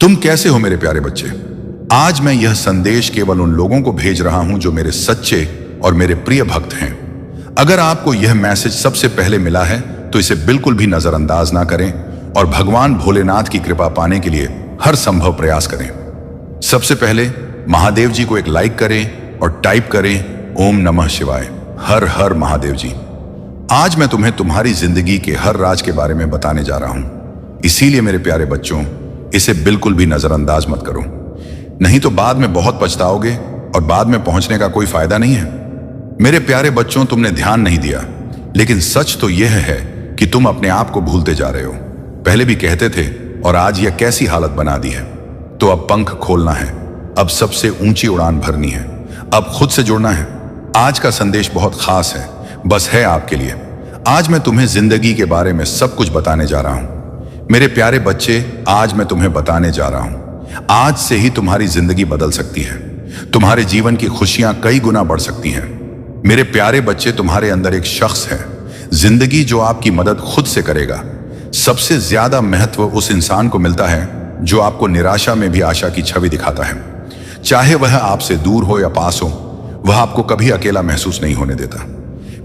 तुम कैसे हो मेरे प्यारे बच्चे। आज मैं यह संदेश केवल उन लोगों को भेज रहा हूं जो मेरे सच्चे और मेरे प्रिय भक्त हैं। अगर आपको यह मैसेज सबसे पहले मिला है तो इसे बिल्कुल भी नजरअंदाज ना करें और भगवान भोलेनाथ की कृपा पाने के लिए हर संभव प्रयास करें। सबसे पहले महादेव जी को एक लाइक करें और टाइप करें ओम नमः शिवाय। हर हर महादेव जी। आज मैं तुम्हें तुम्हारी जिंदगी के हर राज के बारे में बताने जा रहा हूं, इसीलिए मेरे प्यारे बच्चों इसे बिल्कुल भी नजरअंदाज मत करो, नहीं तो बाद में बहुत पछताओगे और बाद में पहुंचने का कोई फायदा नहीं है। मेरे प्यारे बच्चों, तुमने ध्यान नहीं दिया, लेकिन सच तो यह है कि तुम अपने आप को भूलते जा रहे हो। पहले भी कहते थे और आज यह कैसी हालत बना दी है। तो अब पंख खोलना है, अब सबसे ऊंची उड़ान भरनी है, अब खुद से जुड़ना है। आज का संदेश बहुत खास है, बस है आपके लिए। आज मैं तुम्हें जिंदगी के बारे में सब कुछ बताने जा रहा हूं। मेरे प्यारे बच्चे, आज मैं तुम्हें बताने जा रहा हूं, आज से ही तुम्हारी जिंदगी बदल सकती है। तुम्हारे जीवन की खुशियां कई गुना बढ़ सकती हैं। मेरे प्यारे बच्चे, तुम्हारे अंदर एक शख्स है, जिंदगी जो आपकी मदद खुद से करेगा। सबसे ज्यादा महत्व उस इंसान को मिलता है जो आपको निराशा में भी आशा की छवि दिखाता है। चाहे वह आपसे दूर हो या पास हो, वह आपको कभी अकेला महसूस नहीं होने देता।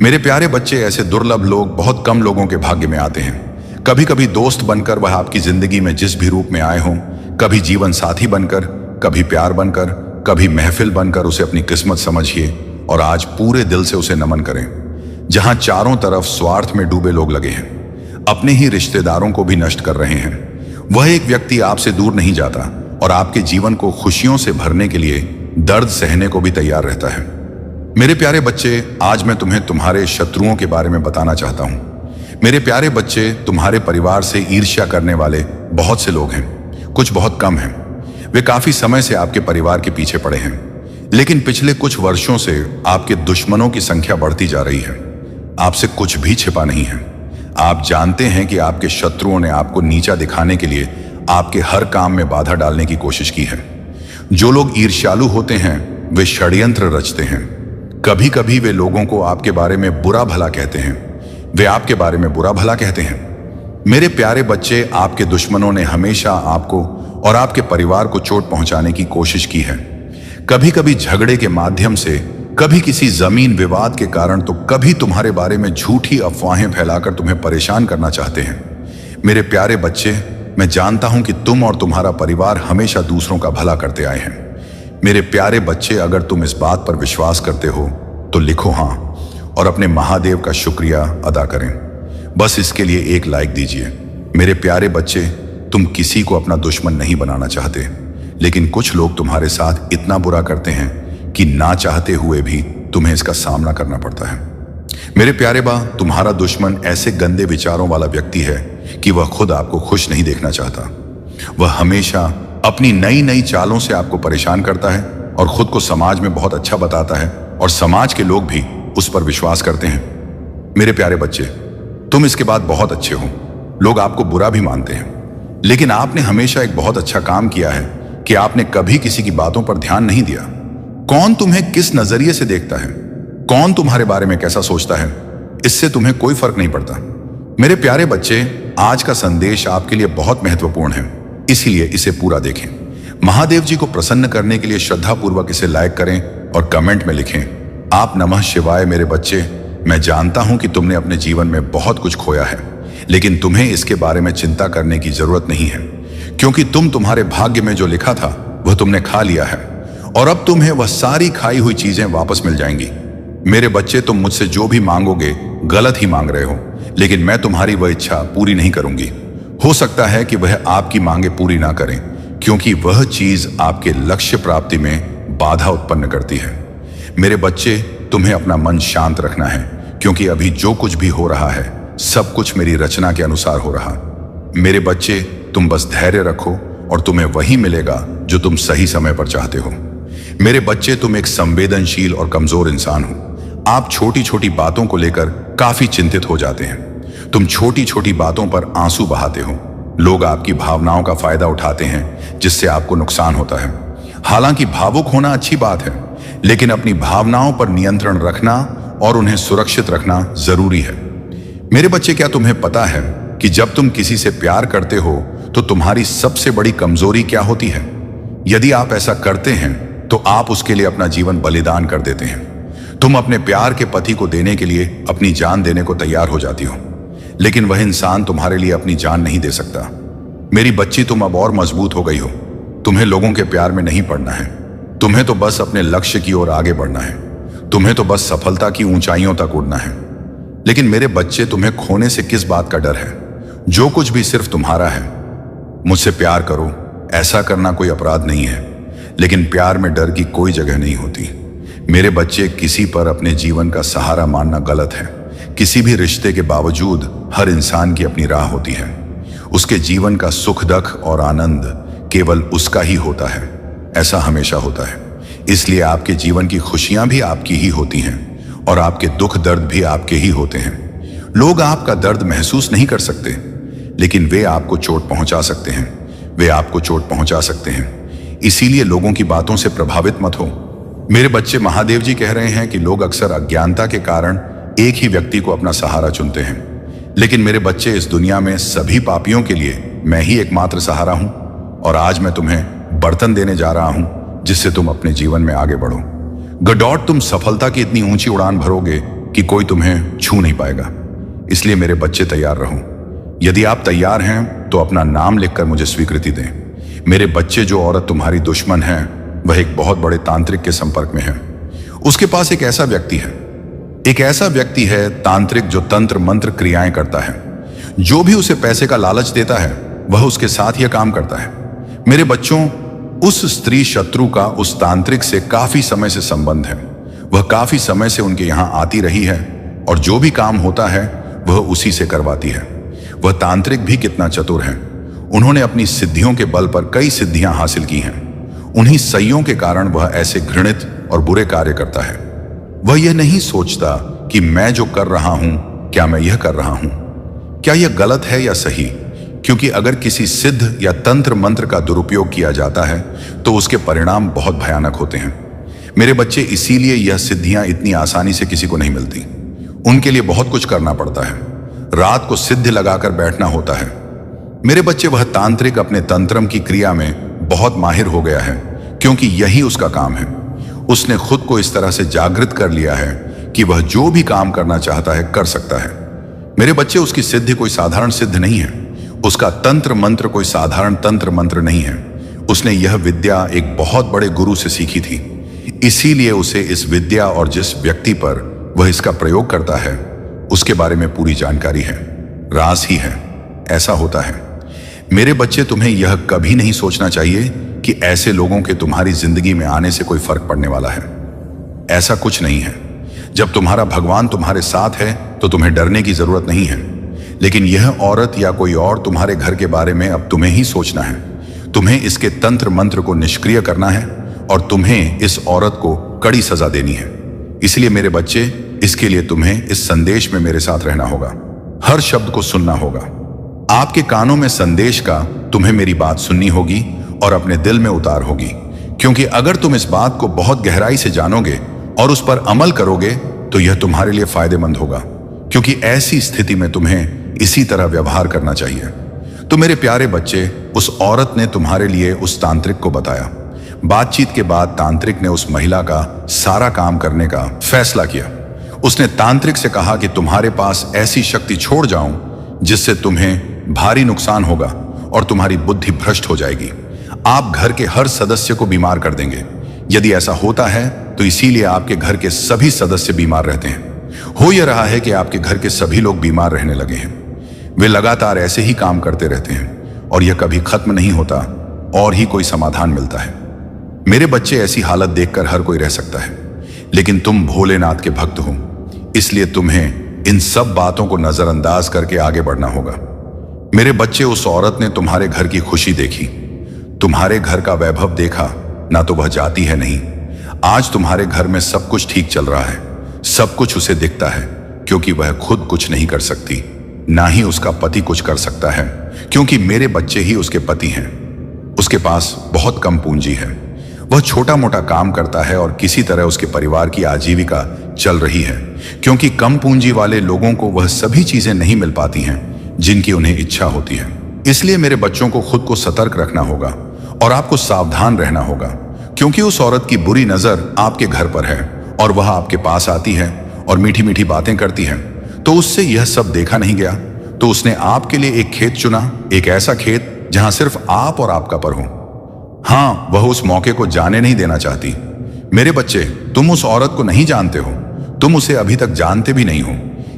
मेरे प्यारे बच्चे, ऐसे दुर्लभ लोग बहुत कम लोगों के भाग्य में आते हैं। कभी कभी दोस्त बनकर वह आपकी जिंदगी में जिस भी रूप में आए हों, कभी जीवन साथी बनकर, कभी प्यार बनकर, कभी महफिल बनकर उसे अपनी किस्मत समझिए और आज पूरे दिल से उसे नमन करें। जहां चारों तरफ स्वार्थ में डूबे लोग लगे हैं, अपने ही रिश्तेदारों को भी नष्ट कर रहे हैं, वह एक व्यक्ति आपसे दूर नहीं जाता और आपके जीवन को खुशियों से भरने के लिए दर्द सहने को भी तैयार रहता है। मेरे प्यारे बच्चे, आज मैं तुम्हें तुम्हारे शत्रुओं के बारे में बताना चाहता हूं। मेरे प्यारे बच्चे, तुम्हारे परिवार से ईर्ष्या करने वाले बहुत से लोग हैं, कुछ बहुत कम हैं। वे काफी समय से आपके परिवार के पीछे पड़े हैं, लेकिन पिछले कुछ वर्षों से आपके दुश्मनों की संख्या बढ़ती जा रही है। आपसे कुछ भी छिपा नहीं है। आप जानते हैं कि आपके शत्रुओं ने आपको नीचा दिखाने के लिए आपके हर काम में बाधा डालने की कोशिश की है। जो लोग ईर्ष्यालु होते हैं वे षड्यंत्र रचते हैं। कभी कभी वे लोगों को आपके बारे में बुरा भला कहते हैं, वे आपके बारे में बुरा भला कहते हैं। मेरे प्यारे बच्चे, आपके दुश्मनों ने हमेशा आपको और आपके परिवार को चोट पहुंचाने की कोशिश की है। कभी कभी झगड़े के माध्यम से, कभी किसी जमीन विवाद के कारण, तो कभी तुम्हारे बारे में झूठी अफवाहें फैलाकर तुम्हें परेशान करना चाहते हैं। मेरे प्यारे बच्चे, मैं जानता हूं कि तुम और तुम्हारा परिवार हमेशा दूसरों का भला करते आए हैं। मेरे प्यारे बच्चे, अगर तुम इस बात पर विश्वास करते हो तो लिखो हाँ और अपने महादेव का शुक्रिया अदा करें। बस इसके लिए एक लाइक दीजिए। मेरे प्यारे बच्चे, तुम किसी को अपना दुश्मन नहीं बनाना चाहते, लेकिन कुछ लोग तुम्हारे साथ इतना बुरा करते हैं कि ना चाहते हुए भी तुम्हें इसका सामना करना पड़ता है। मेरे प्यारे बा, तुम्हारा दुश्मन ऐसे गंदे विचारों वाला व्यक्ति है कि वह खुद आपको खुश नहीं देखना चाहता। वह हमेशा अपनी नई नई चालों से आपको परेशान करता है और खुद को समाज में बहुत अच्छा बताता है और समाज के लोग भी उस पर विश्वास करते हैं। मेरे प्यारे बच्चे, तुम इसके बाद बहुत अच्छे हो, लोग आपको बुरा भी मानते हैं, लेकिन आपने हमेशा एक बहुत अच्छा काम किया है कि आपने कभी किसी की बातों पर ध्यान नहीं दिया। कौन तुम्हें किस नजरिए से देखता है, कौन तुम्हारे बारे में कैसा सोचता है, इससे तुम्हें कोई फर्क नहीं पड़ता। मेरे प्यारे बच्चे, आज का संदेश आपके लिए बहुत महत्वपूर्ण है, इसीलिए इसे पूरा देखें। महादेव जी को प्रसन्न करने के लिए श्रद्धापूर्वक इसे लाइक करें और कमेंट में लिखें आप नमः शिवाय। मेरे बच्चे, मैं जानता हूं कि तुमने अपने जीवन में बहुत कुछ खोया है, लेकिन तुम्हें इसके बारे में चिंता करने की जरूरत नहीं है, क्योंकि तुम्हारे भाग्य में जो लिखा था वह तुमने खा लिया है और अब तुम्हें वह सारी खाई हुई चीजें वापस मिल जाएंगी। मेरे बच्चे, तुम मुझसे जो भी मांगोगे गलत ही मांग रहे हो, लेकिन मैं तुम्हारी वह इच्छा पूरी नहीं करूंगी। हो सकता है कि वह आपकी मांगे पूरी ना करें, क्योंकि वह चीज आपके लक्ष्य प्राप्ति में बाधा उत्पन्न करती है। मेरे बच्चे, तुम्हें अपना मन शांत रखना है, क्योंकि अभी जो कुछ भी हो रहा है सब कुछ मेरी रचना के अनुसार हो रहा। मेरे बच्चे, तुम बस धैर्य रखो और तुम्हें वही मिलेगा जो तुम सही समय पर चाहते हो। मेरे बच्चे, तुम एक संवेदनशील और कमजोर इंसान हो। आप छोटी छोटी बातों को लेकर काफी चिंतित हो जाते हैं। तुम छोटी छोटी बातों पर आंसू बहाते हो। लोग आपकी भावनाओं का फायदा उठाते हैं, जिससे आपको नुकसान होता है। हालांकि भावुक होना अच्छी बात है, लेकिन अपनी भावनाओं पर नियंत्रण रखना और उन्हें सुरक्षित रखना जरूरी है। मेरे बच्चे, क्या तुम्हें पता है कि जब तुम किसी से प्यार करते हो तो तुम्हारी सबसे बड़ी कमजोरी क्या होती है? यदि आप ऐसा करते हैं तो आप उसके लिए अपना जीवन बलिदान कर देते हैं। तुम अपने प्यार के पति को देने के लिए अपनी जान देने को तैयार हो जाती हो, लेकिन वह इंसान तुम्हारे लिए अपनी जान नहीं दे सकता। मेरी बच्ची, तुम अब और मजबूत हो गई हो। तुम्हें लोगों के प्यार में नहीं पड़ना है। तुम्हें तो बस अपने लक्ष्य की ओर आगे बढ़ना है। तुम्हें तो बस सफलता की ऊंचाइयों तक उड़ना है। लेकिन मेरे बच्चे, तुम्हें खोने से किस बात का डर है? जो कुछ भी सिर्फ तुम्हारा है। मुझसे प्यार करो, ऐसा करना कोई अपराध नहीं है, लेकिन प्यार में डर की कोई जगह नहीं होती। मेरे बच्चे, किसी पर अपने जीवन का सहारा मानना गलत है। किसी भी रिश्ते के बावजूद हर इंसान की अपनी राह होती है। उसके जीवन का सुख दुख और आनंद केवल उसका ही होता है। ऐसा हमेशा होता है। इसलिए आपके जीवन की खुशियां भी आपकी ही होती हैं और आपके दुख दर्द भी आपके ही होते हैं। लोग आपका दर्द महसूस नहीं कर सकते, लेकिन वे आपको चोट पहुंचा सकते हैं। वे आपको चोट पहुंचा सकते हैं। इसीलिए लोगों की बातों से प्रभावित मत हो। मेरे बच्चे, महादेव जी कह रहे हैं कि लोग अक्सर अज्ञानता के कारण एक ही व्यक्ति को अपना सहारा चुनते हैं। लेकिन मेरे बच्चे, इस दुनिया में सभी पापियों के लिए मैं ही एकमात्र सहारा हूं। और आज मैं तुम्हें बर्तन देने जा रहा हूं, जिससे तुम अपने जीवन में आगे बढ़ो। गडॉट, तुम सफलता की इतनी ऊंची उड़ान भरोगे कि कोई तुम्हें छू नहीं पाएगा। इसलिए मेरे बच्चे, तैयार रहो। यदि आप तैयार हैं तो अपना नाम लिखकर मुझे स्वीकृति दें। मेरे बच्चे, जो औरत तुम्हारी दुश्मन है, वह एक बहुत बड़े तांत्रिक के संपर्क में है। उसके पास एक ऐसा व्यक्ति है, तांत्रिक, जो तंत्र मंत्र क्रियाएं करता है। जो भी उसे पैसे का लालच देता है, वह उसके साथ यह काम करता है। मेरे बच्चों, उस स्त्री शत्रु का उस तांत्रिक से काफी समय से संबंध है। वह काफी समय से उनके यहां आती रही है और जो भी काम होता है वह उसी से करवाती है। वह तांत्रिक भी कितना चतुर है। उन्होंने अपनी सिद्धियों के बल पर कई सिद्धियां हासिल की हैं। उन्हीं सइयों के कारण वह ऐसे घृणित और बुरे कार्य करता है। वह यह नहीं सोचता कि मैं जो कर रहा हूं, क्या मैं यह कर रहा हूं, क्या यह गलत है या सही। क्योंकि अगर किसी सिद्ध या तंत्र मंत्र का दुरुपयोग किया जाता है तो उसके परिणाम बहुत भयानक होते हैं। मेरे बच्चे, इसीलिए यह सिद्धियां इतनी आसानी से किसी को नहीं मिलती। उनके लिए बहुत कुछ करना पड़ता है। रात को सिद्धि लगाकर बैठना होता है। मेरे बच्चे, वह तांत्रिक अपने तंत्रम की क्रिया में बहुत माहिर हो गया है, क्योंकि यही उसका काम है। उसने खुद को इस तरह से जागृत कर लिया है कि वह जो भी काम करना चाहता है कर सकता है। मेरे बच्चे, उसकी सिद्धि कोई साधारण सिद्ध नहीं है। उसका तंत्र मंत्र कोई साधारण तंत्र मंत्र नहीं है। उसने यह विद्या एक बहुत बड़े गुरु से सीखी थी। इसीलिए उसे इस विद्या और जिस व्यक्ति पर वह इसका प्रयोग करता है उसके बारे में पूरी जानकारी है। राज ही है। ऐसा होता है। मेरे बच्चे, तुम्हें यह कभी नहीं सोचना चाहिए कि ऐसे लोगों के तुम्हारी जिंदगी में आने से कोई फर्क पड़ने वाला है। ऐसा कुछ नहीं है। जब तुम्हारा भगवान तुम्हारे साथ है तो तुम्हें डरने की जरूरत नहीं है। लेकिन यह औरत या कोई और तुम्हारे घर के बारे में अब तुम्हें ही सोचना है। तुम्हें इसके तंत्र मंत्र को निष्क्रिय करना है और तुम्हें इस औरत को कड़ी सजा देनी है। इसलिए मेरे बच्चे, इसके लिए तुम्हें इस संदेश में मेरे साथ रहना होगा। हर शब्द को सुनना होगा। आपके कानों में संदेश का तुम्हें मेरी बात सुननी होगी और अपने दिल में उतार होगी। क्योंकि अगर तुम इस बात को बहुत गहराई से जानोगे और उस पर अमल करोगे तो यह तुम्हारे लिए फायदेमंद होगा। क्योंकि ऐसी स्थिति में तुम्हें इसी तरह व्यवहार करना चाहिए। तो मेरे प्यारे बच्चे, उस औरत ने तुम्हारे लिए उस तांत्रिक को बताया। बातचीत के बाद तांत्रिक ने उस महिला का सारा काम करने का फैसला किया। उसने तांत्रिक से कहा कि तुम्हारे पास ऐसी शक्ति छोड़ जाऊं जिससे तुम्हें भारी नुकसान होगा और तुम्हारी बुद्धि भ्रष्ट हो जाएगी। आप घर के हर सदस्य को बीमार कर देंगे। यदि ऐसा होता है तो इसीलिए आपके घर के सभी सदस्य बीमार रहते हैं। हो यह रहा है कि आपके घर के सभी लोग बीमार रहने लगे हैं। वे लगातार ऐसे ही काम करते रहते हैं और यह कभी खत्म नहीं होता और ही कोई समाधान मिलता है। मेरे बच्चे, ऐसी हालत देखकर हर कोई रह सकता है, लेकिन तुम भोलेनाथ के भक्त हो। इसलिए तुम्हें इन सब बातों को नजरअंदाज करके आगे बढ़ना होगा। मेरे बच्चे, उस औरत ने तुम्हारे घर की खुशी देखी, तुम्हारे घर का वैभव देखा, ना तो वह जाती है नहीं। आज तुम्हारे घर में सब कुछ ठीक चल रहा है। सब कुछ उसे दिखता है क्योंकि वह खुद कुछ नहीं कर सकती, ना ही उसका पति कुछ कर सकता है, क्योंकि मेरे बच्चे ही उसके पति हैं। उसके पास बहुत कम पूंजी है। वह छोटा मोटा काम करता है और किसी तरह उसके परिवार की आजीविका चल रही है, क्योंकि कम पूंजी वाले लोगों को वह सभी चीजें नहीं मिल पाती हैं जिनकी उन्हें इच्छा होती है। इसलिए मेरे बच्चों को खुद को सतर्क रखना होगा और आपको सावधान रहना होगा, क्योंकि उस औरत की बुरी नजर आपके घर पर है और वह आपके पास आती है और मीठी मीठी बातें करती है। तो उससे यह सब देखा नहीं गया, तो उसने आपके लिए एक खेत चुना, एक ऐसा खेत जहां सिर्फ आप और आपका पर हो। हाँ, वह उस मौके को जाने नहीं देना चाहती। मेरे बच्चे, तुम उस औरत को नहीं जानते हो, तुम उसे अभी तक जानते भी नहीं हो।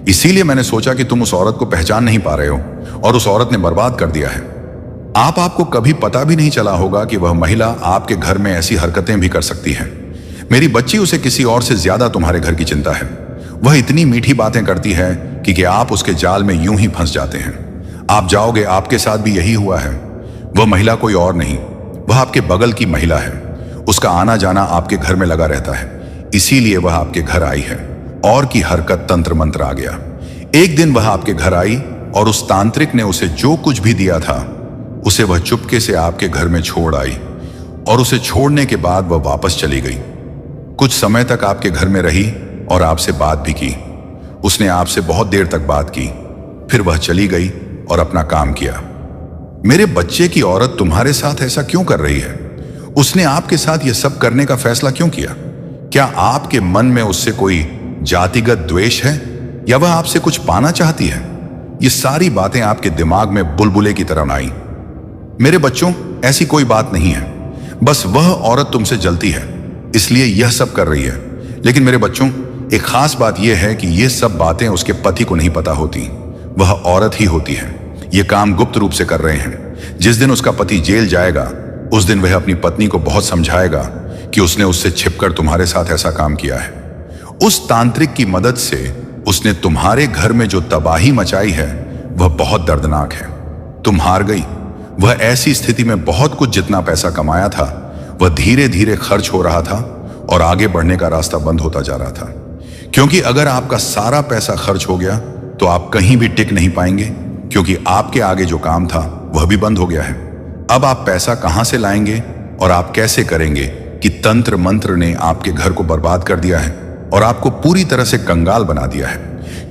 इसीलिए मैंने सोचा कि तुम उस औरत को पहचान नहीं पा रहे हो और उस औरत ने बर्बाद कर दिया है। आपको कभी पता भी नहीं चला होगा कि वह महिला आपके घर में ऐसी हरकतें भी कर सकती है। मेरी बच्ची, उसे किसी और से ज्यादा तुम्हारे घर की चिंता है। वह इतनी मीठी बातें करती है कि आप उसके जाल में यूं ही फंस जाते हैं। आप जाओगे, आपके साथ भी यही हुआ है। वह महिला कोई और नहीं, वह आपके बगल की महिला है। उसका आना जाना आपके घर में लगा रहता है, इसीलिए वह आपके घर आई है। और की हरकत तंत्र मंत्र आ गया। एक दिन वह आपके घर आई और उस तांत्रिक ने उसे जो कुछ भी दिया था उसे वह चुपके से आपके घर में छोड़ आई, और उसे छोड़ने के बाद वह वापस चली गई। कुछ समय तक आपके घर में रही और आपसे बात भी की। उसने आपसे बहुत देर तक बात की, फिर वह चली गई और अपना काम किया। मेरे बच्चे की औरत तुम्हारे साथ ऐसा क्यों कर रही है? उसने आपके साथ यह सब करने का फैसला क्यों किया? क्या आपके मन में उससे कोई जातिगत द्वेष है या वह आपसे कुछ पाना चाहती है? ये सारी बातें आपके दिमाग में बुलबुले की तरह आई। मेरे बच्चों, ऐसी कोई बात नहीं है। बस वह औरत तुमसे जलती है, इसलिए यह सब कर रही है। लेकिन मेरे बच्चों, एक खास बात यह है कि यह सब बातें उसके पति को नहीं पता होती। वह औरत ही होती है। यह काम गुप्त रूप से कर रहे हैं। जिस दिन उसका पति जेल जाएगा, उस दिन वह अपनी पत्नी को बहुत समझाएगा कि उसने उससे छिपकर तुम्हारे साथ ऐसा काम किया है। उस तांत्रिक की मदद से उसने तुम्हारे घर में जो तबाही मचाई है वह बहुत दर्दनाक है। तुम हार गई। वह ऐसी स्थिति में बहुत कुछ जितना पैसा कमाया था वह धीरे धीरे खर्च हो रहा था और आगे बढ़ने का रास्ता बंद होता जा रहा था। क्योंकि अगर आपका सारा पैसा खर्च हो गया तो आप कहीं भी टिक नहीं पाएंगे, क्योंकि आपके आगे जो काम था वह भी बंद हो गया है। अब आप पैसा कहां से लाएंगे और आप कैसे करेंगे कि तंत्र मंत्र ने आपके घर को बर्बाद कर दिया है और आपको पूरी तरह से कंगाल बना दिया है।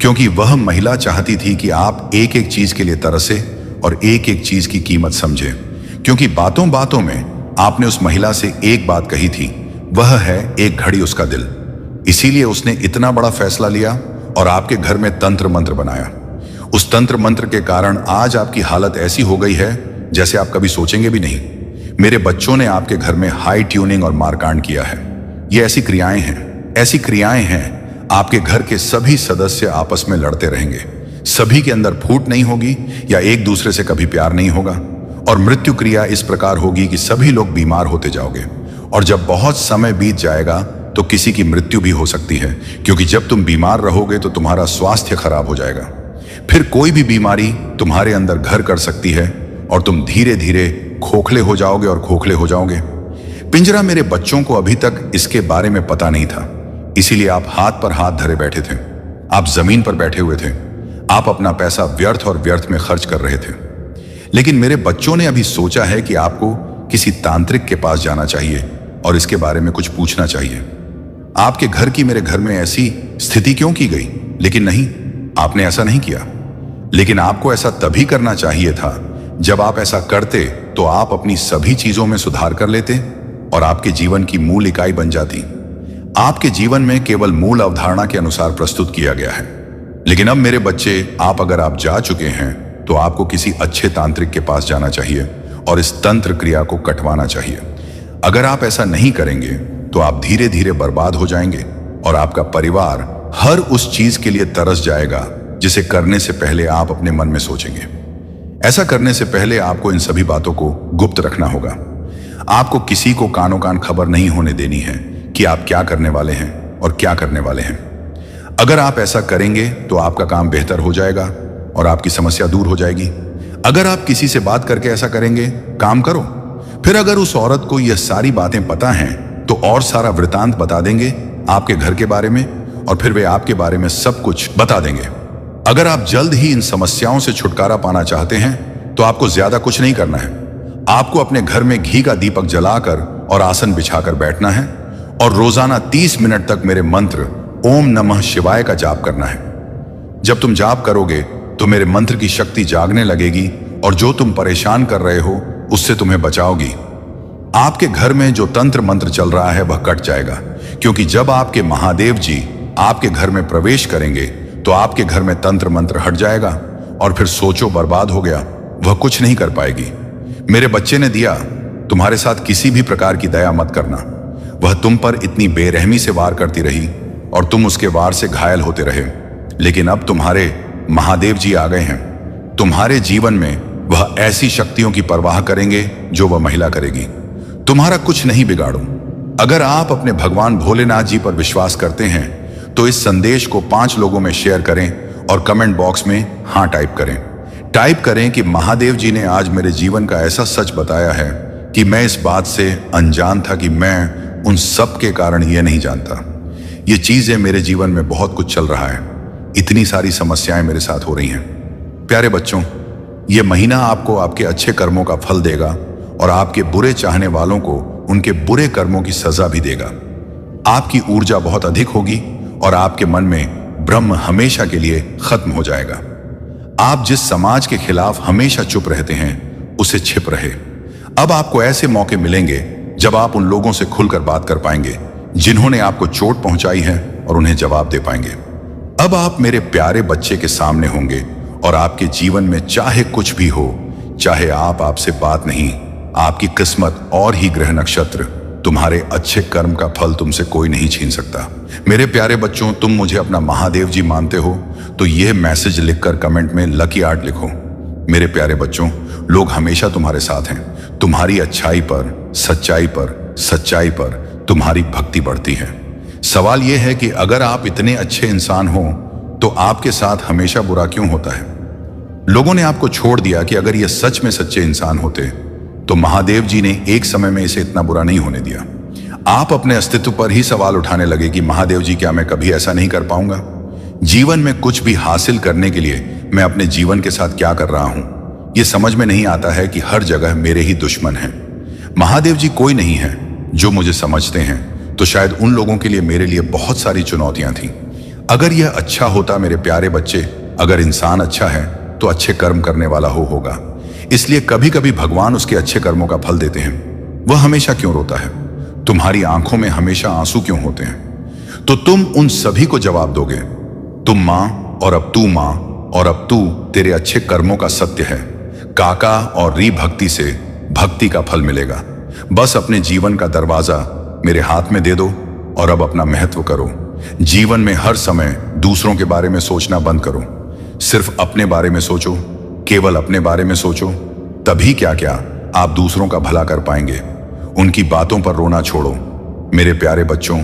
क्योंकि वह महिला चाहती थी कि आप एक एक चीज के लिए तरसे और एक एक चीज की कीमत समझे। क्योंकि बातों बातों में आपने उस महिला से एक बात कही थी, वह है एक घड़ी उसका दिल। इसीलिए उसने इतना बड़ा फैसला लिया और आपके घर में तंत्र मंत्र बनाया। उस तंत्र मंत्र के कारण आज आपकी हालत ऐसी हो गई है जैसे आप कभी सोचेंगे भी नहीं। मेरे बच्चों ने आपके घर में हाई ट्यूनिंग और मारकांड किया है। ये ऐसी क्रियाएं हैं आपके घर के सभी सदस्य आपस में लड़ते रहेंगे। सभी के अंदर फूट नहीं होगी या एक दूसरे से कभी प्यार नहीं होगा। और मृत्यु क्रिया इस प्रकार होगी कि सभी लोग बीमार होते जाओगे, और जब बहुत समय बीत जाएगा तो किसी की मृत्यु भी हो सकती है। क्योंकि जब तुम बीमार रहोगे तो तुम्हारा स्वास्थ्य खराब हो जाएगा। फिर कोई भी बीमारी तुम्हारे अंदर घर कर सकती है और तुम धीरे धीरे खोखले हो जाओगे और खोखले हो जाओगे। पिंजरा मेरे बच्चों को अभी तक इसके बारे में पता नहीं था, इसीलिए आप हाथ पर हाथ धरे बैठे थे। आप जमीन पर बैठे हुए थे। आप अपना पैसा व्यर्थ और व्यर्थ में खर्च कर रहे थे। लेकिन मेरे बच्चों ने अभी सोचा है कि आपको किसी तांत्रिक के पास जाना चाहिए और इसके बारे में कुछ पूछना चाहिए। आपके घर की मेरे घर में ऐसी स्थिति क्यों की गई? लेकिन नहीं, आपने ऐसा नहीं किया। लेकिन आपको ऐसा तभी करना चाहिए था जब आप ऐसा करते तो आप अपनी सभी चीजों में सुधार कर लेते और आपके जीवन की मूल इकाई बन जाती। आपके जीवन में केवल मूल अवधारणा के अनुसार प्रस्तुत किया गया है। लेकिन अब मेरे बच्चे, अगर आप जा चुके हैं तो आपको किसी अच्छे तांत्रिक के पास जाना चाहिए और इस तंत्र क्रिया को कटवाना चाहिए। अगर आप ऐसा नहीं करेंगे तो आप धीरे धीरे बर्बाद हो जाएंगे और आपका परिवार हर उस चीज के लिए तरस जाएगा जिसे करने से पहले आप अपने मन में सोचेंगे। ऐसा करने से पहले आपको इन सभी बातों को गुप्त रखना होगा। आपको किसी को कानो कान खबर नहीं होने देनी है कि आप क्या करने वाले हैं और क्या करने वाले हैं। अगर आप ऐसा करेंगे तो आपका काम बेहतर हो जाएगा और आपकी समस्या दूर हो जाएगी। अगर आप किसी से बात करके ऐसा करेंगे, काम करो। फिर अगर उस औरत को यह सारी बातें पता हैं तो और सारा वृतांत बता देंगे आपके घर के बारे में, और फिर वे आपके बारे में सब कुछ बता देंगे। अगर आप जल्द ही इन समस्याओं से छुटकारा पाना चाहते हैं तो आपको ज्यादा कुछ नहीं करना है। आपको अपने घर में घी का दीपक जलाकर और आसन बिछाकर बैठना है और रोजाना 30 मिनट तक मेरे मंत्र ओम नमः शिवाय का जाप करना है। जब तुम जाप करोगे तो मेरे मंत्र की शक्ति जागने लगेगी और जो तुम परेशान कर रहे हो उससे तुम्हें बचाओगी। आपके घर में जो तंत्र मंत्र चल रहा है वह कट जाएगा, क्योंकि जब आपके महादेव जी आपके घर में प्रवेश करेंगे तो आपके घर में तंत्र मंत्र हट जाएगा और फिर सोचो बर्बाद हो गया, वह कुछ नहीं कर पाएगी। मेरे बच्चे ने दिया, तुम्हारे साथ किसी भी प्रकार की दया मत करना। वह तुम पर इतनी बेरहमी से वार करती रही और तुम उसके वार से घायल होते रहे, लेकिन अब तुम्हारे महादेव जी आ गए हैं। तुम्हारे जीवन में वह ऐसी शक्तियों की परवाह करेंगे जो वह महिला करेगी। तुम्हारा कुछ नहीं बिगाड़ो। अगर आप अपने भगवान भोलेनाथ जी पर विश्वास करते हैं तो इस संदेश को 5 लोगों में शेयर करें और कमेंट बॉक्स में हाँ टाइप करें। टाइप करें कि महादेव जी ने आज मेरे जीवन का ऐसा सच बताया है कि मैं इस बात से अनजान था कि मैं उन सब के कारण ये नहीं जानता। ये चीजें मेरे जीवन में बहुत कुछ चल रहा है, इतनी सारी समस्याएं मेरे साथ हो रही हैं। प्यारे बच्चों, ये महीना आपको आपके अच्छे कर्मों का फल देगा और आपके बुरे चाहने वालों को उनके बुरे कर्मों की सजा भी देगा। आपकी ऊर्जा बहुत अधिक होगी और आपके मन में ब्रह्म हमेशा के लिए खत्म हो जाएगा। आप जिस समाज के खिलाफ हमेशा चुप रहते हैं उसे छिप रहे। अब आपको ऐसे मौके मिलेंगे जब आप उन लोगों से खुलकर बात कर पाएंगे जिन्होंने आपको चोट पहुंचाई है और उन्हें जवाब दे पाएंगे। अब आप मेरे प्यारे बच्चे के सामने होंगे और आपके जीवन में चाहे कुछ भी हो, चाहे आपसे बात नहीं, आपकी किस्मत और ही ग्रह नक्षत्र, तुम्हारे अच्छे कर्म का फल तुमसे कोई नहीं छीन सकता। मेरे प्यारे बच्चों, तुम मुझे अपना महादेव जी मानते हो तो यह मैसेज लिखकर कमेंट में लकी आर्ट लिखो। मेरे प्यारे बच्चों, लोग हमेशा तुम्हारे साथ हैं। तुम्हारी अच्छाई पर, सच्चाई पर तुम्हारी भक्ति बढ़ती है। सवाल यह है कि अगर आप इतने अच्छे इंसान हो तो आपके साथ हमेशा बुरा क्यों होता है? लोगों ने आपको छोड़ दिया कि अगर ये सच में सच्चे इंसान होते तो महादेव जी ने एक समय में इसे इतना बुरा नहीं होने दिया। आप अपने अस्तित्व पर ही सवाल उठाने लगे कि महादेव जी, क्या मैं कभी ऐसा नहीं कर पाऊंगा? जीवन में कुछ भी हासिल करने के लिए मैं अपने जीवन के साथ क्या कर रहा हूं? यह समझ में नहीं आता है कि हर जगह मेरे ही दुश्मन हैं। महादेव जी कोई नहीं है जो मुझे समझते हैं, तो शायद उन लोगों के लिए मेरे लिए बहुत सारी चुनौतियां थीं। अगर यह अच्छा होता मेरे प्यारे बच्चे, अगर इंसान अच्छा है तो अच्छे कर्म करने वाला होगा। इसलिए कभी कभी भगवान उसके अच्छे कर्मों का फल देते हैं। वह हमेशा क्यों रोता है? तुम्हारी आंखों में हमेशा आंसू क्यों होते हैं? तो तुम उन सभी को जवाब दोगे। तुम मां और अब तू मां और अब तू तेरे अच्छे कर्मों का सत्य है। काका और री भक्ति से भक्ति का फल मिलेगा। बस अपने जीवन का दरवाजा मेरे हाथ में दे दो और अब अपना महत्व करो। जीवन में हर समय दूसरों के बारे में सोचना बंद करो। सिर्फ अपने बारे में सोचो, केवल अपने बारे में सोचो। तभी क्या आप दूसरों का भला कर पाएंगे। उनकी बातों पर रोना छोड़ो। मेरे प्यारे बच्चों,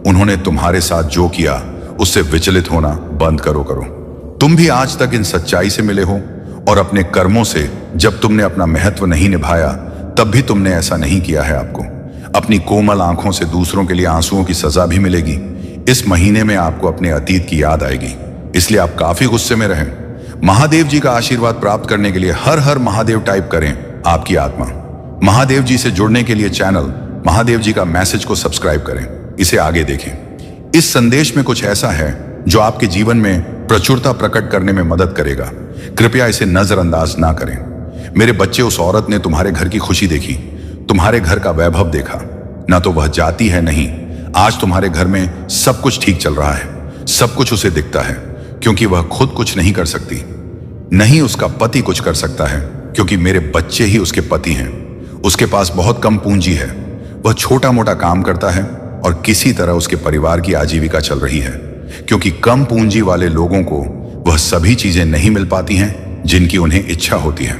उन्होंने तुम्हारे साथ जो किया उससे विचलित होना बंद करो। तुम भी आज तक इन सच्चाई से मिले हो और अपने कर्मों से जब तुमने अपना महत्व नहीं निभाया तब भी तुमने ऐसा नहीं किया है। आपको अपनी कोमल आंखों से दूसरों के लिए आंसुओं की सजा भी मिलेगी। इस महीने में आपको अपने अतीत की याद आएगी, इसलिए आप काफी गुस्से में रहें। महादेव जी का आशीर्वाद प्राप्त करने के लिए हर हर महादेव टाइप करें आपकी आत्मा। महादेव जी से जुड़ने के लिए चैनल महादेव जी का मैसेज को सब्सक्राइब करें, इसे आगे देखें। इस संदेश में कुछ ऐसा है जो आपके जीवन में प्रचुरता प्रकट करने में मदद करेगा। कृपया इसे नजरअंदाज ना करें। मेरे बच्चे, उस औरत ने तुम्हारे घर की खुशी देखी, तुम्हारे घर का वैभव देखा। ना तो वह जाती है, नहीं, आज तुम्हारे घर में सब कुछ ठीक चल रहा है। सब कुछ उसे दिखता है क्योंकि वह खुद कुछ नहीं कर सकती, नहीं उसका पति कुछ कर सकता है क्योंकि मेरे बच्चे ही उसके पति हैं। उसके पास बहुत कम पूंजी है। वह छोटा मोटा काम करता है और किसी तरह उसके परिवार की आजीविका चल रही है, क्योंकि कम पूंजी वाले लोगों को वह सभी चीजें नहीं मिल पाती हैं जिनकी उन्हें इच्छा होती है।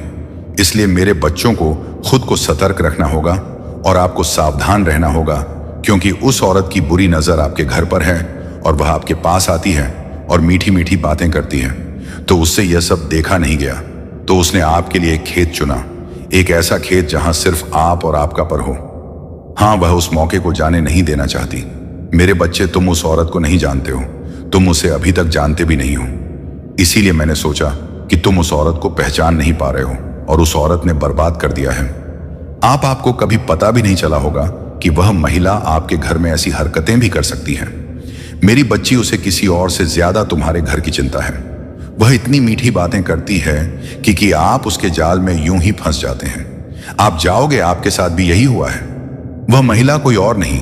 इसलिए मेरे बच्चों को खुद को सतर्क रखना होगा और आपको सावधान रहना होगा, क्योंकि उस औरत की बुरी नजर आपके घर पर है और वह आपके पास आती है और मीठी मीठी बातें करती है। तो उससे यह सब देखा नहीं गया, तो उसने आपके लिए एक खेत चुना, एक ऐसा खेत जहां सिर्फ आप और आपका पर हो। हाँ, वह उस मौके को जाने नहीं देना चाहती। मेरे बच्चे, तुम उस औरत को नहीं जानते हो, तुम उसे अभी तक जानते भी नहीं हो। इसीलिए मैंने सोचा कि तुम उस औरत को पहचान नहीं पा रहे हो और उस औरत ने बर्बाद कर दिया है। आपको कभी पता भी नहीं चला होगा कि वह महिला आपके घर में ऐसी हरकतें भी कर सकती है। मेरी बच्ची, उसे किसी और से ज्यादा तुम्हारे घर की चिंता है। वह इतनी मीठी बातें करती है कि आप उसके जाल में यूं ही फंस जाते हैं। आप जाओगे, आपके साथ भी यही हुआ है। वह महिला कोई और नहीं,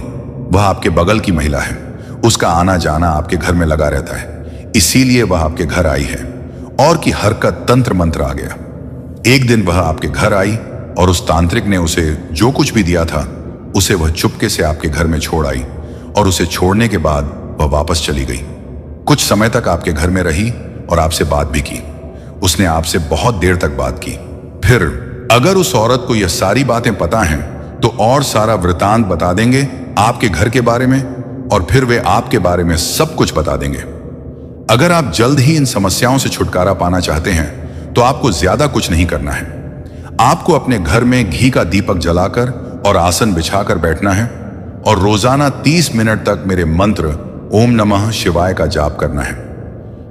वह आपके बगल की महिला है। उसका आना जाना आपके घर में लगा रहता है, इसीलिए वह आपके घर आई है। और की हरकत तंत्र मंत्र आ गया। एक दिन वह आपके घर आई और उस तांत्रिक ने उसे जो कुछ भी दिया था उसे वह चुपके से आपके घर में छोड़ आई, और उसे छोड़ने के बाद वह वापस चली गई। कुछ समय तक आपके घर में रही और आपसे बात भी की। उसने आपसे बहुत देर तक बात की। फिर अगर उस औरत को यह सारी बातें पता हैं तो और सारा वृतांत बता देंगे आपके घर के बारे में, और फिर वे आपके बारे में सब कुछ बता देंगे। अगर आप जल्द ही इन समस्याओं से छुटकारा पाना चाहते हैं तो आपको ज्यादा कुछ नहीं करना है। आपको अपने घर में घी का दीपक जलाकर और आसन बिछाकर बैठना है और रोजाना 30 मिनट तक मेरे मंत्र ओम नमः शिवाय का जाप करना है।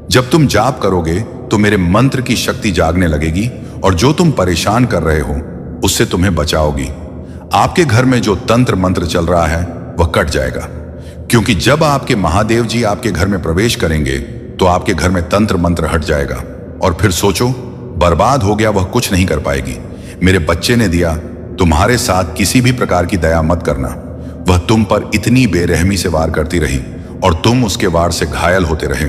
जब तुम जाप करोगे तो मेरे मंत्र की शक्ति जागने लगेगी और जो तुम परेशान कर रहे हो उससे तुम्हें बचाओगी। आपके घर में जो तंत्र मंत्र चल रहा है वह कट जाएगा, क्योंकि जब आपके महादेव जी आपके घर में प्रवेश करेंगे तो आपके घर में तंत्र मंत्र हट जाएगा। और फिर सोचो, बर्बाद हो गया, वह कुछ नहीं कर पाएगी। मेरे बच्चे ने दिया, तुम्हारे साथ किसी भी प्रकार की दया मत करना। वह तुम पर इतनी बेरहमी से वार करती रही और तुम उसके वार से घायल होते रहे,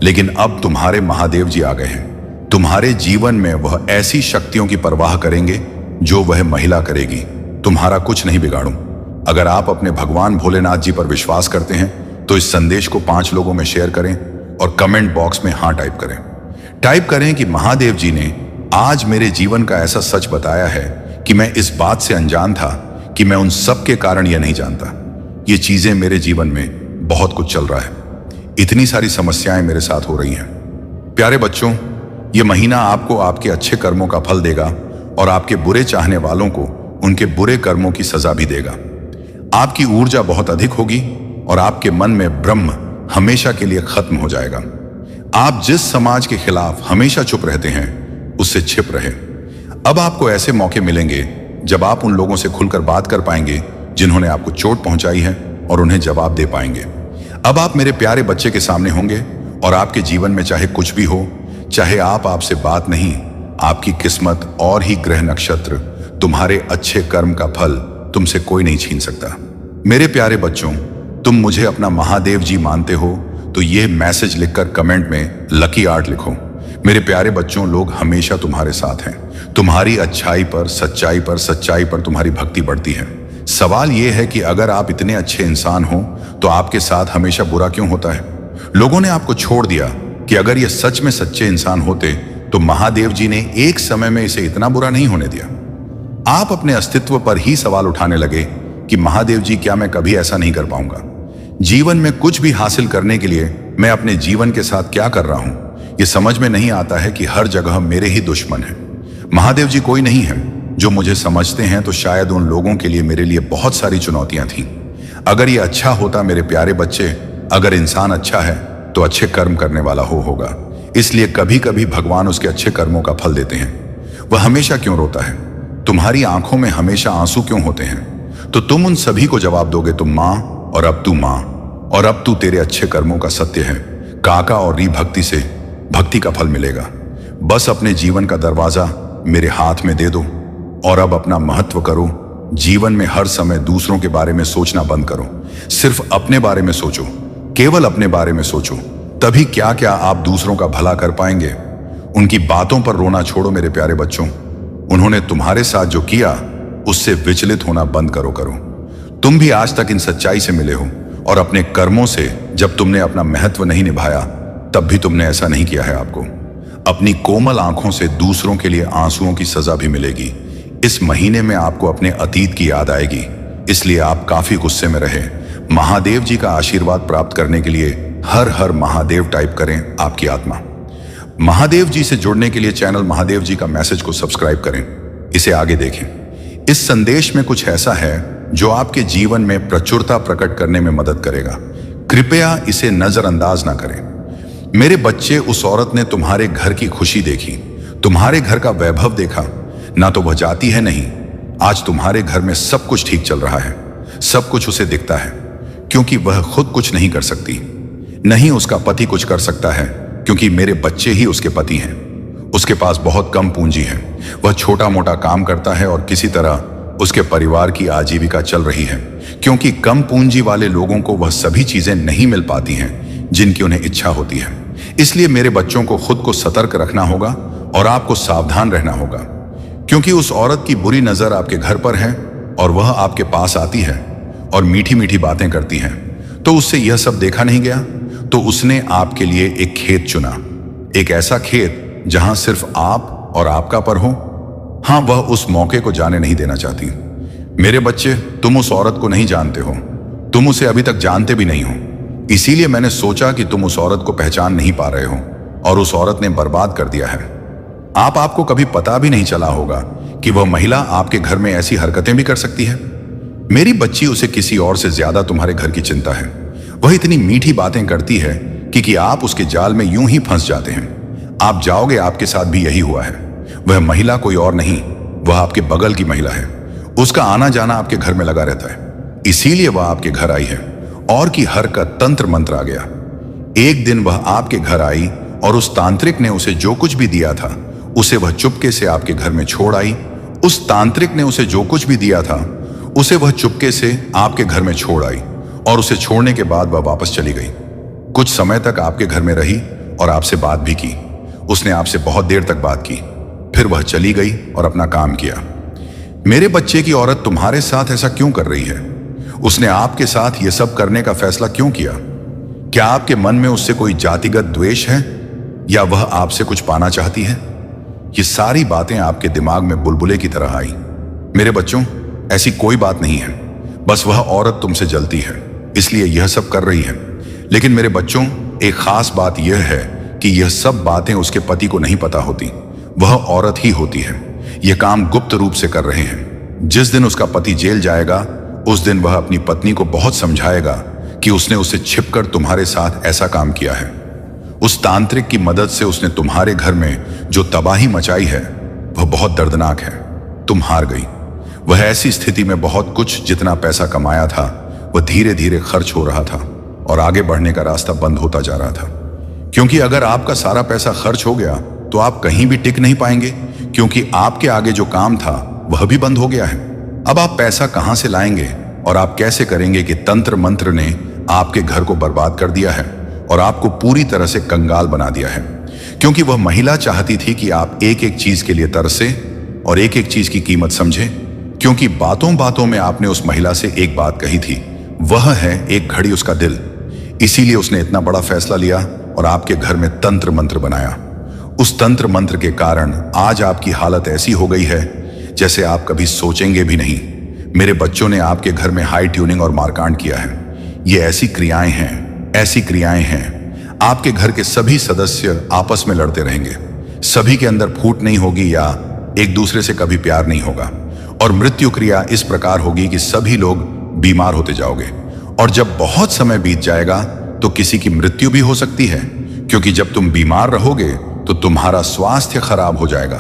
लेकिन अब तुम्हारे महादेव जी आ गए हैं। तुम्हारे जीवन में वह ऐसी शक्तियों की परवाह करेंगे जो वह महिला करेगी। तुम्हारा कुछ नहीं बिगाड़ूं। अगर आप अपने भगवान भोलेनाथ जी पर विश्वास करते हैं तो इस संदेश को 5 लोगों में शेयर करें और कमेंट बॉक्स में हाँ टाइप करें। टाइप करें कि महादेव जी ने आज मेरे जीवन का ऐसा सच बताया है कि मैं इस बात से अनजान था कि मैं उन सब के कारण यह नहीं जानता। ये चीजें मेरे जीवन में बहुत कुछ चल रहा है, इतनी सारी समस्याएं मेरे साथ हो रही हैं। प्यारे बच्चों, यह महीना आपको आपके अच्छे कर्मों का फल देगा और आपके बुरे चाहने वालों को उनके बुरे कर्मों की सजा भी देगा। आपकी ऊर्जा बहुत अधिक होगी और आपके मन में ब्रह्म हमेशा के लिए खत्म हो जाएगा। आप जिस समाज के खिलाफ हमेशा चुप रहते हैं उससे छिप रहे। अब आपको ऐसे मौके मिलेंगे जब आप उन लोगों से खुलकर बात कर पाएंगे जिन्होंने आपको चोट पहुंचाई है और उन्हें जवाब दे पाएंगे। अब आप मेरे प्यारे बच्चे के सामने होंगे और आपके जीवन में चाहे कुछ भी हो, चाहे आपसे बात नहीं, आपकी किस्मत और ही ग्रह नक्षत्र, तुम्हारे अच्छे कर्म का फल तुमसे कोई नहीं छीन सकता। मेरे प्यारे बच्चों, तुम मुझे अपना महादेव जी मानते हो तो यह मैसेज लिखकर कमेंट में लकी आर्ट लिखो। मेरे प्यारे बच्चों, लोग हमेशा तुम्हारे साथ हैं। तुम्हारी अच्छाई पर, सच्चाई पर तुम्हारी भक्ति बढ़ती है। सवाल यह है कि अगर आप इतने अच्छे इंसान हो तो आपके साथ हमेशा बुरा क्यों होता है? लोगों ने आपको छोड़ दिया कि अगर ये सच में सच्चे इंसान होते तो महादेव जी ने एक समय में इसे इतना बुरा नहीं होने दिया। आप अपने अस्तित्व पर ही सवाल उठाने लगे कि महादेव जी, क्या मैं कभी ऐसा नहीं कर पाऊंगा? जीवन में कुछ भी हासिल करने के लिए मैं अपने जीवन के साथ क्या कर रहा हूं? ये समझ में नहीं आता है कि हर जगह मेरे ही दुश्मन हैं। महादेव जी कोई नहीं है जो मुझे समझते हैं, तो शायद उन लोगों के लिए मेरे लिए बहुत सारी चुनौतियां थीं। अगर ये अच्छा होता मेरे प्यारे बच्चे, अगर इंसान अच्छा है तो अच्छे कर्म करने वाला होगा। इसलिए कभी कभी भगवान उसके अच्छे कर्मों का फल देते हैं। वह हमेशा क्यों रोता है? तुम्हारी आंखों में हमेशा आंसू क्यों होते हैं? तो तुम उन सभी को जवाब दोगे, तुम माँ और अब तू माँ और अब तू तेरे अच्छे कर्मों का सत्य है। काका और री भक्ति से भक्ति का फल मिलेगा। बस अपने जीवन का दरवाजा मेरे हाथ में दे दो और अब अपना महत्व करो। जीवन में हर समय दूसरों के बारे में सोचना बंद करो। सिर्फ अपने बारे में सोचो, केवल अपने बारे में सोचो। तभी क्या क्या आप दूसरों का भला कर पाएंगे। उनकी बातों पर रोना छोड़ो मेरे प्यारे बच्चों। उन्होंने तुम्हारे साथ जो किया उससे विचलित होना बंद करो। तुम भी आज तक इन सच्चाई से मिले हो और अपने कर्मों से जब तुमने अपना महत्व नहीं निभाया तब भी तुमने ऐसा नहीं किया है। आपको अपनी कोमल आंखों से दूसरों के लिए आंसुओं की सजा भी मिलेगी। इस महीने में आपको अपने अतीत की याद आएगी, इसलिए आप काफी गुस्से में रहे। महादेव जी का आशीर्वाद प्राप्त करने के लिए हर हर महादेव टाइप करें आपकी आत्मा। महादेव जी से जुड़ने के लिए चैनल महादेव जी का मैसेज को सब्सक्राइब करें, इसे आगे देखें। इस संदेश में कुछ ऐसा है जो आपके जीवन में प्रचुरता प्रकट करने में मदद करेगा। कृपया इसे नजरअंदाज ना करें। मेरे बच्चे, उस औरत ने तुम्हारे घर की खुशी देखी, तुम्हारे घर का वैभव देखा, ना तो वह जाती है नहीं। आज तुम्हारे घर में सब कुछ ठीक चल रहा है, सब कुछ उसे दिखता है, क्योंकि वह खुद कुछ नहीं कर सकती, नहीं उसका पति कुछ कर सकता है क्योंकि मेरे बच्चे ही उसके पति हैं। उसके पास बहुत कम पूंजी है, वह छोटा मोटा काम करता है और किसी तरह उसके परिवार की आजीविका चल रही है, क्योंकि कम पूंजी वाले लोगों को वह सभी चीजें नहीं मिल पाती हैं जिनकी उन्हें इच्छा होती है। इसलिए मेरे बच्चों को खुद को सतर्क रखना होगा और आपको सावधान रहना होगा, क्योंकि उस औरत की बुरी नजर आपके घर पर है और वह आपके पास आती है और मीठी मीठी बातें करती है। तो उससे यह सब देखा नहीं गया, तो उसने आपके लिए एक खेत चुना, एक ऐसा खेत जहां सिर्फ आप और आपका पर हो। हाँ, वह उस मौके को जाने नहीं देना चाहती। मेरे बच्चे, तुम उस औरत को नहीं जानते हो, तुम उसे अभी तक जानते भी नहीं हो। इसीलिए मैंने सोचा कि तुम उस औरत को पहचान नहीं पा रहे हो और उस औरत ने बर्बाद कर दिया है। आपको कभी पता भी नहीं चला होगा कि वह महिला आपके घर में ऐसी हरकतें भी कर सकती है। मेरी बच्ची, उसे किसी और से ज्यादा तुम्हारे घर की चिंता है। वह इतनी मीठी बातें करती है कि आप उसके जाल में यूं ही फंस जाते हैं। आप जाओगे, आपके साथ भी यही हुआ है। वह महिला कोई और नहीं, वह आपके बगल की महिला है। उसका आना जाना आपके घर में लगा रहता है, इसीलिए वह आपके घर आई है और की हर का तंत्र मंत्र आ गया। एक दिन वह आपके घर आई और उस तांत्रिक ने उसे जो कुछ भी दिया था उसे वह चुपके से आपके घर में छोड़ आई। उस तांत्रिक ने उसे जो कुछ भी दिया था उसे वह चुपके से आपके घर में छोड़ आई और उसे छोड़ने के बाद वह वापस चली गई। कुछ समय तक आपके घर में रही और आपसे बात भी की। उसने आपसे बहुत देर तक बात की, फिर वह चली गई और अपना काम किया। मेरे बच्चे की औरत तुम्हारे साथ ऐसा क्यों कर रही है? उसने आपके साथ यह सब करने का फैसला क्यों किया? क्या आपके मन में उससे कोई जातिगत द्वेष है या वह आपसे कुछ पाना चाहती है? ये सारी बातें आपके दिमाग में बुलबुले की तरह आई। मेरे बच्चों, ऐसी कोई बात नहीं है, बस वह औरत तुमसे जलती है इसलिए यह सब कर रही है। लेकिन मेरे बच्चों, एक खास बात यह है कि यह सब बातें उसके पति को नहीं पता होती, वह औरत ही होती है। यह काम गुप्त रूप से कर रहे हैं। जिस दिन उसका पति जेल जाएगा उस दिन वह अपनी पत्नी को बहुत समझाएगा कि उसने उसे छिपकर तुम्हारे साथ ऐसा काम किया है। उस तांत्रिक की मदद से उसने तुम्हारे घर में जो तबाही मचाई है वह बहुत दर्दनाक है। तुम हार गई। वह ऐसी स्थिति में बहुत कुछ जितना पैसा कमाया था वह धीरे धीरे खर्च हो रहा था और आगे बढ़ने का रास्ता बंद होता जा रहा था, क्योंकि अगर आपका सारा पैसा खर्च हो गया तो आप कहीं भी टिक नहीं पाएंगे, क्योंकि आपके आगे जो काम था वह भी बंद हो गया है। अब आप पैसा कहां से लाएंगे और आप कैसे करेंगे कि तंत्र मंत्र ने आपके घर को बर्बाद कर दिया है और आपको पूरी तरह से कंगाल बना दिया है, क्योंकि वह महिला चाहती थी कि आप एक एक चीज के लिए तरसे और एक एक चीज की कीमत समझें, क्योंकि बातों बातों में आपने उस महिला से एक बात कही थी, वह है एक घड़ी उसका दिल। इसीलिए उसने इतना बड़ा फैसला लिया और आपके घर में तंत्र मंत्र बनाया। उस तंत्र मंत्र के कारण आज आपकी हालत ऐसी हो गई है जैसे आप कभी सोचेंगे भी नहीं। मेरे बच्चों ने आपके घर में हाई ट्यूनिंग और मारकांड किया है। ये ऐसी क्रियाएं हैं, आपके घर के सभी सदस्य आपस में लड़ते रहेंगे, सभी के अंदर फूट नहीं होगी या एक दूसरे से कभी प्यार नहीं होगा, और मृत्यु क्रिया इस प्रकार होगी कि सभी लोग बीमार होते जाओगे, और जब बहुत समय बीत जाएगा तो किसी की मृत्यु भी हो सकती है, क्योंकि जब तुम बीमार रहोगे तो तुम्हारा स्वास्थ्य खराब हो जाएगा।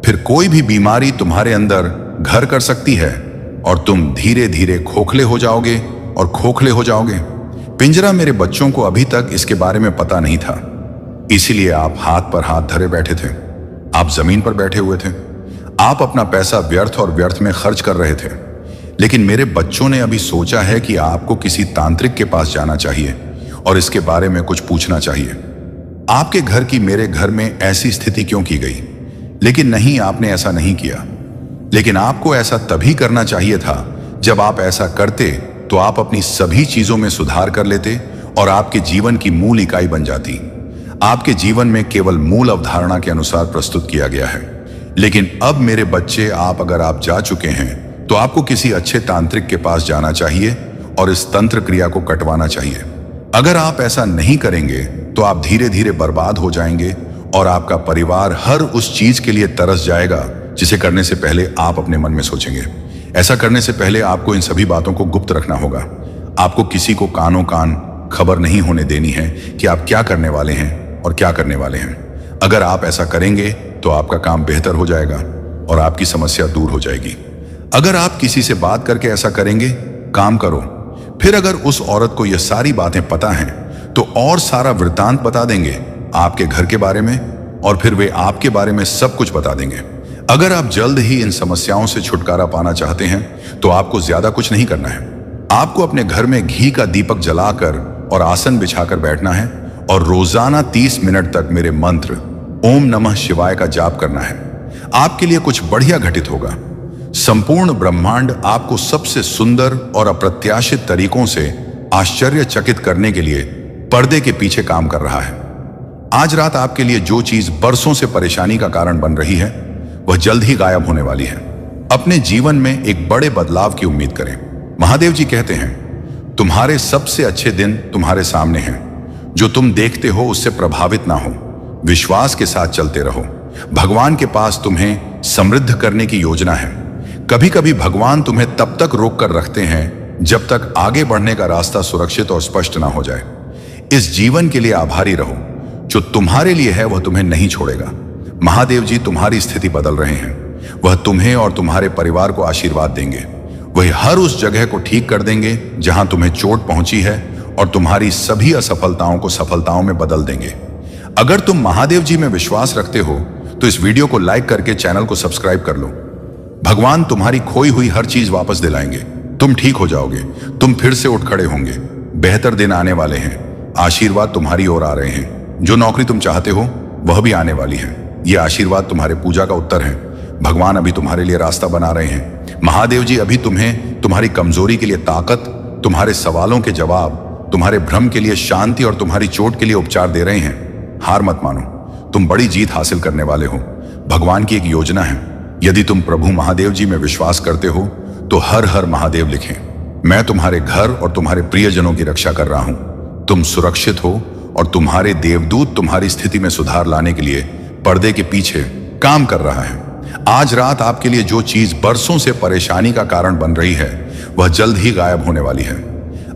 फिर कोई भी बीमारी तुम्हारे अंदर घर कर सकती है और तुम धीरे धीरे खोखले हो जाओगे और खोखले हो जाओगे। पिंजरा मेरे बच्चों को अभी तक इसके बारे में पता नहीं था, इसीलिए आप हाथ पर हाथ धरे बैठे थे। आप जमीन पर बैठे हुए थे। आप अपना पैसा व्यर्थ और व्यर्थ में खर्च कर रहे थे। लेकिन मेरे बच्चों ने अभी सोचा है कि आपको किसी तांत्रिक के पास जाना चाहिए और इसके बारे में कुछ पूछना चाहिए। आपके घर की मेरे घर में ऐसी स्थिति क्यों की गई? लेकिन नहीं, आपने ऐसा नहीं किया। लेकिन आपको ऐसा तभी करना चाहिए था जब आप ऐसा करते तो आप अपनी सभी चीजों में सुधार कर लेते और आपके जीवन की मूल इकाई बन जाती। आपके जीवन में केवल मूल अवधारणा के अनुसार प्रस्तुत किया गया है। लेकिन अब मेरे बच्चे, अगर आप जा चुके हैं तो आपको किसी अच्छे तांत्रिक के पास जाना चाहिए और इस तंत्र क्रिया को कटवाना चाहिए। अगर आप ऐसा नहीं करेंगे तो आप धीरे धीरे बर्बाद हो जाएंगे और आपका परिवार हर उस चीज के लिए तरस जाएगा जिसे करने से पहले आप अपने मन में सोचेंगे। ऐसा करने से पहले आपको इन सभी बातों को गुप्त रखना होगा। आपको किसी को कानों कान खबर नहीं होने देनी है कि आप क्या करने वाले हैं और क्या करने वाले हैं। अगर आप ऐसा करेंगे तो आपका काम बेहतर हो जाएगा और आपकी समस्या दूर हो जाएगी। अगर आप किसी से बात करके ऐसा करेंगे, काम करो। फिर अगर उस औरत को यह सारी बातें पता हैं तो और सारा वृत्तांत बता देंगे आपके घर के बारे में, और फिर वे आपके बारे में सब कुछ बता देंगे। अगर आप जल्द ही इन समस्याओं से छुटकारा पाना चाहते हैं तो आपको ज्यादा कुछ नहीं करना है। आपको अपने घर में घी का दीपक जलाकर और आसन बिछाकर बैठना है और रोजाना 30 मिनट तक मेरे मंत्र ओम नमः शिवाय का जाप करना है। आपके लिए कुछ बढ़िया घटित होगा। संपूर्ण ब्रह्मांड आपको सबसे सुंदर और अप्रत्याशित तरीकों से आश्चर्यचकित करने के लिए पर्दे के पीछे काम कर रहा है। आज रात आपके लिए जो चीज बरसों से परेशानी का कारण बन रही है वह जल्द ही गायब होने वाली है। अपने जीवन में एक बड़े बदलाव की उम्मीद करें। महादेव जी कहते हैं, तुम्हारे सबसे अच्छे दिन तुम्हारे सामने हैं। जो तुम देखते हो उससे प्रभावित ना हो, विश्वास के साथ चलते रहो। भगवान के पास तुम्हें समृद्ध करने की योजना है। कभी कभी भगवान तुम्हें तब तक रोक कर रखते हैं जब तक आगे बढ़ने का रास्ता सुरक्षित और स्पष्ट ना हो जाए। इस जीवन के लिए आभारी रहो। जो तुम्हारे लिए है वह तुम्हें नहीं छोड़ेगा। महादेव जी तुम्हारी स्थिति बदल रहे हैं। वह तुम्हें और तुम्हारे परिवार को आशीर्वाद देंगे। वह हर उस जगह को ठीक कर देंगे जहां तुम्हें चोट पहुंची है और तुम्हारी सभी असफलताओं को सफलताओं में बदल देंगे। अगर तुम महादेव जी में विश्वास रखते हो तो इस वीडियो को लाइक करके चैनल को सब्सक्राइब कर लो। भगवान तुम्हारी खोई हुई हर चीज वापस दिलाएंगे। तुम ठीक हो जाओगे। तुम फिर से उठ खड़े होंगे। बेहतर दिन आने वाले हैं। आशीर्वाद तुम्हारी ओर आ रहे हैं। जो नौकरी तुम चाहते हो वह भी आने वाली है। यह आशीर्वाद तुम्हारे पूजा का उत्तर है। भगवान अभी तुम्हारे लिए रास्ता बना रहे हैं। महादेव जी अभी तुम्हें तुम्हारी कमजोरी के लिए ताकत, तुम्हारे सवालों के जवाब, तुम्हारे भ्रम के लिए शांति और तुम्हारी चोट के लिए उपचार दे रहे हैं। हार मत मानो, तुम बड़ी जीत हासिल करने वाले हो। भगवान की एक योजना है। यदि तुम प्रभु महादेव जी में विश्वास करते हो तो हर हर महादेव लिखें। मैं तुम्हारे घर और तुम्हारे प्रियजनों की रक्षा कर रहा हूं। तुम सुरक्षित हो और तुम्हारे देवदूत तुम्हारी स्थिति में सुधार लाने के लिए पर्दे के पीछे काम कर रहा है। आज रात आपके लिए जो चीज बरसों से परेशानी का कारण बन रही है वह जल्द ही गायब होने वाली है।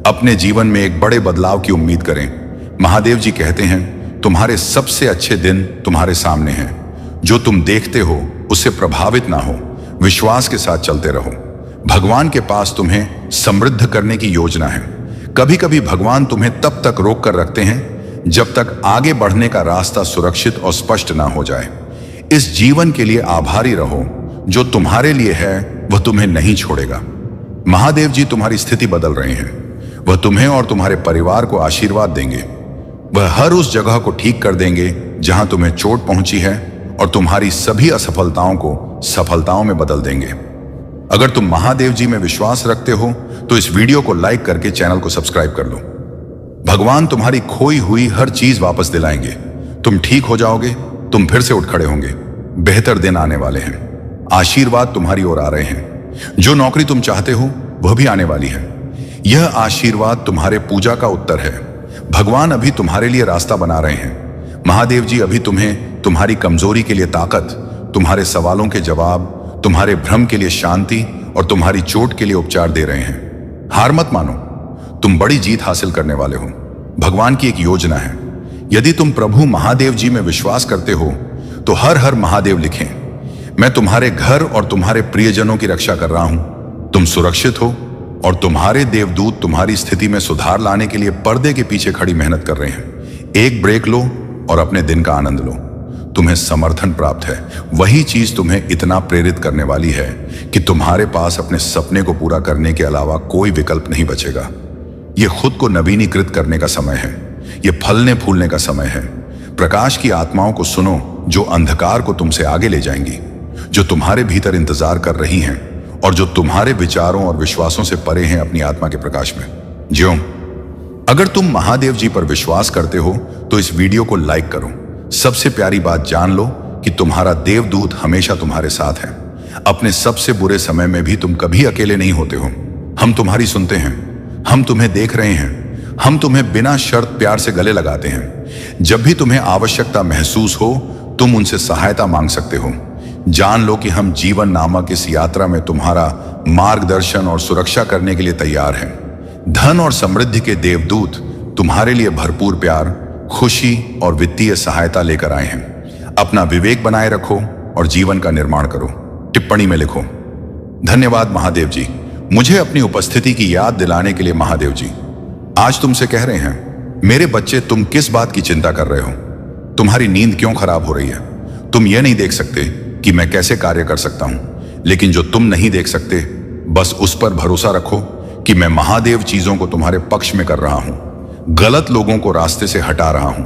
अपने जीवन में एक बड़े बदलाव की उम्मीद करें। महादेव जी कहते हैं, तुम्हारे सबसे अच्छे दिन तुम्हारे सामने हैं। जो तुम देखते हो उससे प्रभावित ना हो, विश्वास के साथ चलते रहो। भगवान के पास तुम्हें समृद्ध करने की योजना है। कभी कभी भगवान तुम्हें तब तक रोक कर रखते हैं जब तक आगे बढ़ने का रास्ता सुरक्षित और स्पष्ट ना हो जाए। इस जीवन के लिए आभारी रहो। जो तुम्हारे लिए है वह तुम्हें नहीं छोड़ेगा। महादेव जी तुम्हारी स्थिति बदल रहे हैं। वह तुम्हें और तुम्हारे परिवार को आशीर्वाद देंगे। वह हर उस जगह को ठीक कर देंगे जहां तुम्हें चोट पहुंची है और तुम्हारी सभी असफलताओं को सफलताओं में बदल देंगे। अगर तुम महादेव जी में विश्वास रखते हो तो इस वीडियो को लाइक करके चैनल को सब्सक्राइब कर लो। भगवान तुम्हारी खोई हुई हर चीज वापस दिलाएंगे। तुम ठीक हो जाओगे। तुम फिर से उठ खड़े होंगे। बेहतर दिन आने वाले हैं। आशीर्वाद तुम्हारी ओर आ रहे हैं। जो नौकरी तुम चाहते हो वह भी आने वाली है। यह आशीर्वाद तुम्हारे पूजा का उत्तर है। भगवान अभी तुम्हारे लिए रास्ता बना रहे हैं। महादेव जी अभी तुम्हें तुम्हारी कमजोरी के लिए ताकत, तुम्हारे सवालों के जवाब, तुम्हारे भ्रम के लिए शांति और तुम्हारी चोट के लिए उपचार दे रहे हैं। हार मत मानो, तुम बड़ी जीत हासिल करने वाले हो। भगवान की एक योजना है। यदि तुम प्रभु महादेव जी में विश्वास करते हो तो हर हर महादेव लिखें। मैं तुम्हारे घर और तुम्हारे प्रियजनों की रक्षा कर रहा हूं। तुम सुरक्षित हो और तुम्हारे देवदूत तुम्हारी स्थिति में सुधार लाने के लिए पर्दे के पीछे खड़ी मेहनत कर रहे हैं। एक ब्रेक लो और अपने दिन का आनंद लो। तुम्हें समर्थन प्राप्त है। वही चीज तुम्हें इतना प्रेरित करने वाली है कि तुम्हारे पास अपने सपने को पूरा करने के अलावा कोई विकल्प नहीं बचेगा। यह खुद को नवीनीकृत करने का समय है। यह फलने फूलने का समय है। प्रकाश की आत्माओं को सुनो जो अंधकार को तुमसे आगे ले जाएंगी, जो तुम्हारे भीतर इंतजार कर रही हैं और जो तुम्हारे विचारों और विश्वासों से परे हैं अपनी आत्मा के प्रकाश में। ज्यों अगर तुम महादेव जी पर विश्वास करते हो तो इस वीडियो को लाइक करो। सबसे प्यारी बात जान लो कि तुम्हारा देवदूत हमेशा तुम्हारे साथ है। अपने सबसे बुरे समय में भी तुम कभी अकेले नहीं होते हो। हम तुम्हारी सुनते हैं। हम तुम्हें देख रहे हैं। हम तुम्हें बिना शर्त प्यार से गले लगाते हैं। जब भी तुम्हें आवश्यकता महसूस हो तुम उनसे सहायता मांग सकते हो। जान लो कि हम जीवन नामक इस यात्रा में तुम्हारा मार्गदर्शन और सुरक्षा करने के लिए तैयार हैं। धन और समृद्धि के देवदूत तुम्हारे लिए भरपूर प्यार, खुशी और वित्तीय सहायता लेकर आए हैं। अपना विवेक बनाए रखो और जीवन का निर्माण करो। टिप्पणी में लिखो, धन्यवाद महादेव जी, मुझे अपनी उपस्थिति की याद दिलाने के लिए। महादेव जी आज तुमसे कह रहे हैं, मेरे बच्चे तुम किस बात की चिंता कर रहे हो? तुम्हारी नींद क्यों खराब हो रही है? तुम ये नहीं देख सकते कि मैं कैसे कार्य कर सकता हूं, लेकिन जो तुम नहीं देख सकते, बस उस पर भरोसा रखो कि मैं महादेव चीजों को तुम्हारे पक्ष में कर रहा हूं, गलत लोगों को रास्ते से हटा रहा हूं,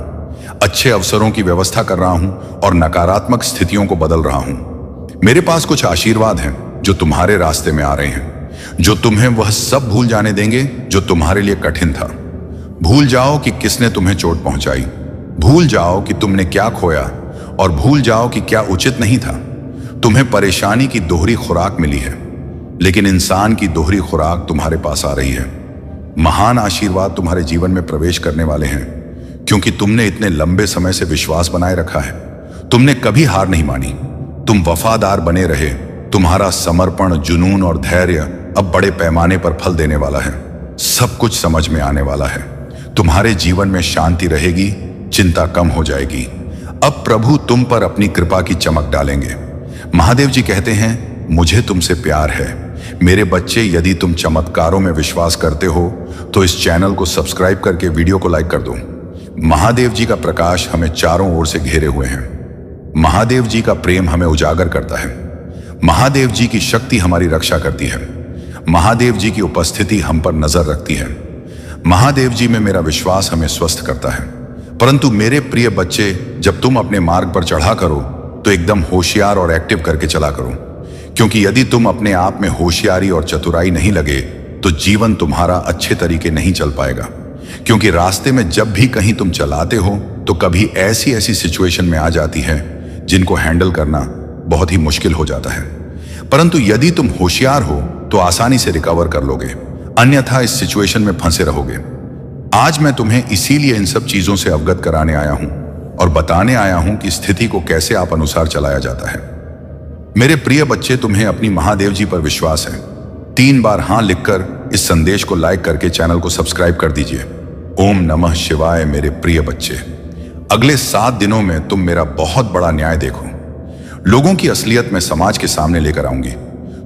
अच्छे अवसरों की व्यवस्था कर रहा हूं और नकारात्मक स्थितियों को बदल रहा हूं। मेरे पास कुछ आशीर्वाद हैं जो तुम्हारे रास्ते में आ रहे हैं, जो तुम्हें वह सब भूल जाने देंगे जो तुम्हारे लिए कठिन था। भूल जाओ कि किसने तुम्हें चोट पहुंचाई, भूल जाओ कि तुमने क्या खोया और भूल जाओ कि क्या उचित नहीं था। तुम्हें परेशानी की दोहरी खुराक मिली है, लेकिन इंसान की दोहरी खुराक तुम्हारे पास आ रही है। महान आशीर्वाद तुम्हारे जीवन में प्रवेश करने वाले हैं, क्योंकि तुमने इतने लंबे समय से विश्वास बनाए रखा है। तुमने कभी हार नहीं मानी, तुम वफादार बने रहे। तुम्हारा समर्पण, जुनून और धैर्य अब बड़े पैमाने पर फल देने वाला है। सब कुछ समझ में आने वाला है। तुम्हारे जीवन में शांति रहेगी, चिंता कम हो जाएगी। अब प्रभु तुम पर अपनी कृपा की चमक डालेंगे। महादेव जी कहते हैं, मुझे तुमसे प्यार है। मेरे बच्चे, यदि तुम चमत्कारों में विश्वास करते हो तो इस चैनल को सब्सक्राइब करके वीडियो को लाइक कर दो। महादेव जी का प्रकाश हमें चारों ओर से घेरे हुए हैं। महादेव जी का प्रेम हमें उजागर करता है। महादेव जी की शक्ति हमारी रक्षा करती है। महादेव जी की उपस्थिति हम पर नजर रखती है। महादेव जी में मेरा विश्वास हमें स्वस्थ करता है। परंतु मेरे प्रिय बच्चे, जब तुम अपने मार्ग पर चढ़ा करो तो एकदम होशियार और एक्टिव करके चला करो, क्योंकि यदि तुम अपने आप में होशियारी और चतुराई नहीं लगे तो जीवन तुम्हारा अच्छे तरीके नहीं चल पाएगा। क्योंकि रास्ते में जब भी कहीं तुम चलाते हो तो कभी ऐसी ऐसी सिचुएशन में आ जाती है जिनको हैंडल करना बहुत ही मुश्किल हो जाता है। परंतु यदि तुम होशियार हो तो आसानी से रिकवर कर लोगे, अन्यथा इस सिचुएशन में फंसे रहोगे। आज मैं तुम्हें इसीलिए इन सब चीजों से अवगत कराने आया हूं और बताने आया हूं कि स्थिति को कैसे आप अनुसार चलाया जाता है। मेरे प्रिय बच्चे, तुम्हें अपनी महादेव जी पर विश्वास है। 3 बार हां लिखकर इस संदेश को लाइक करके चैनल को सब्सक्राइब कर दीजिए। ओम नमः शिवाय। मेरे प्रिय बच्चे, अगले 7 दिनों में तुम मेरा बहुत बड़ा न्याय देखो। लोगों की असलियत मैं समाज के सामने लेकर आऊंगी।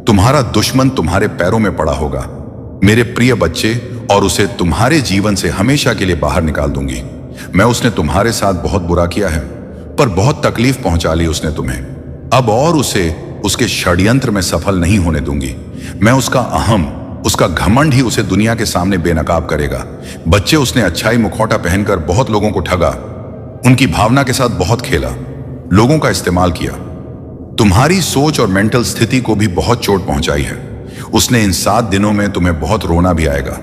तुम्हारा दुश्मन तुम्हारे पैरों में पड़ा होगा मेरे प्रिय बच्चे, और उसे तुम्हारे जीवन से हमेशा के लिए बाहर निकाल दूंगी। मैं उसने तुम्हारे साथ बहुत बुरा किया है, पर बहुत तकलीफ पहुंचा ली उसने तुम्हें। अब और उसे उसके षड्यंत्र में सफल नहीं होने दूंगी। मैं उसका अहम, उसका घमंड ही उसे दुनिया के सामने बेनकाब करेगा। बच्चे, उसने अच्छाई मुखौटा पहनकर बहुत लोगों को ठगा, उनकी भावना के साथ बहुत खेला, लोगों का इस्तेमाल किया। तुम्हारी सोच और मेंटल स्थिति को भी बहुत चोट पहुंचाई है। उसने इन 7 दिनों में तुम्हें बहुत रोना भी आएगा।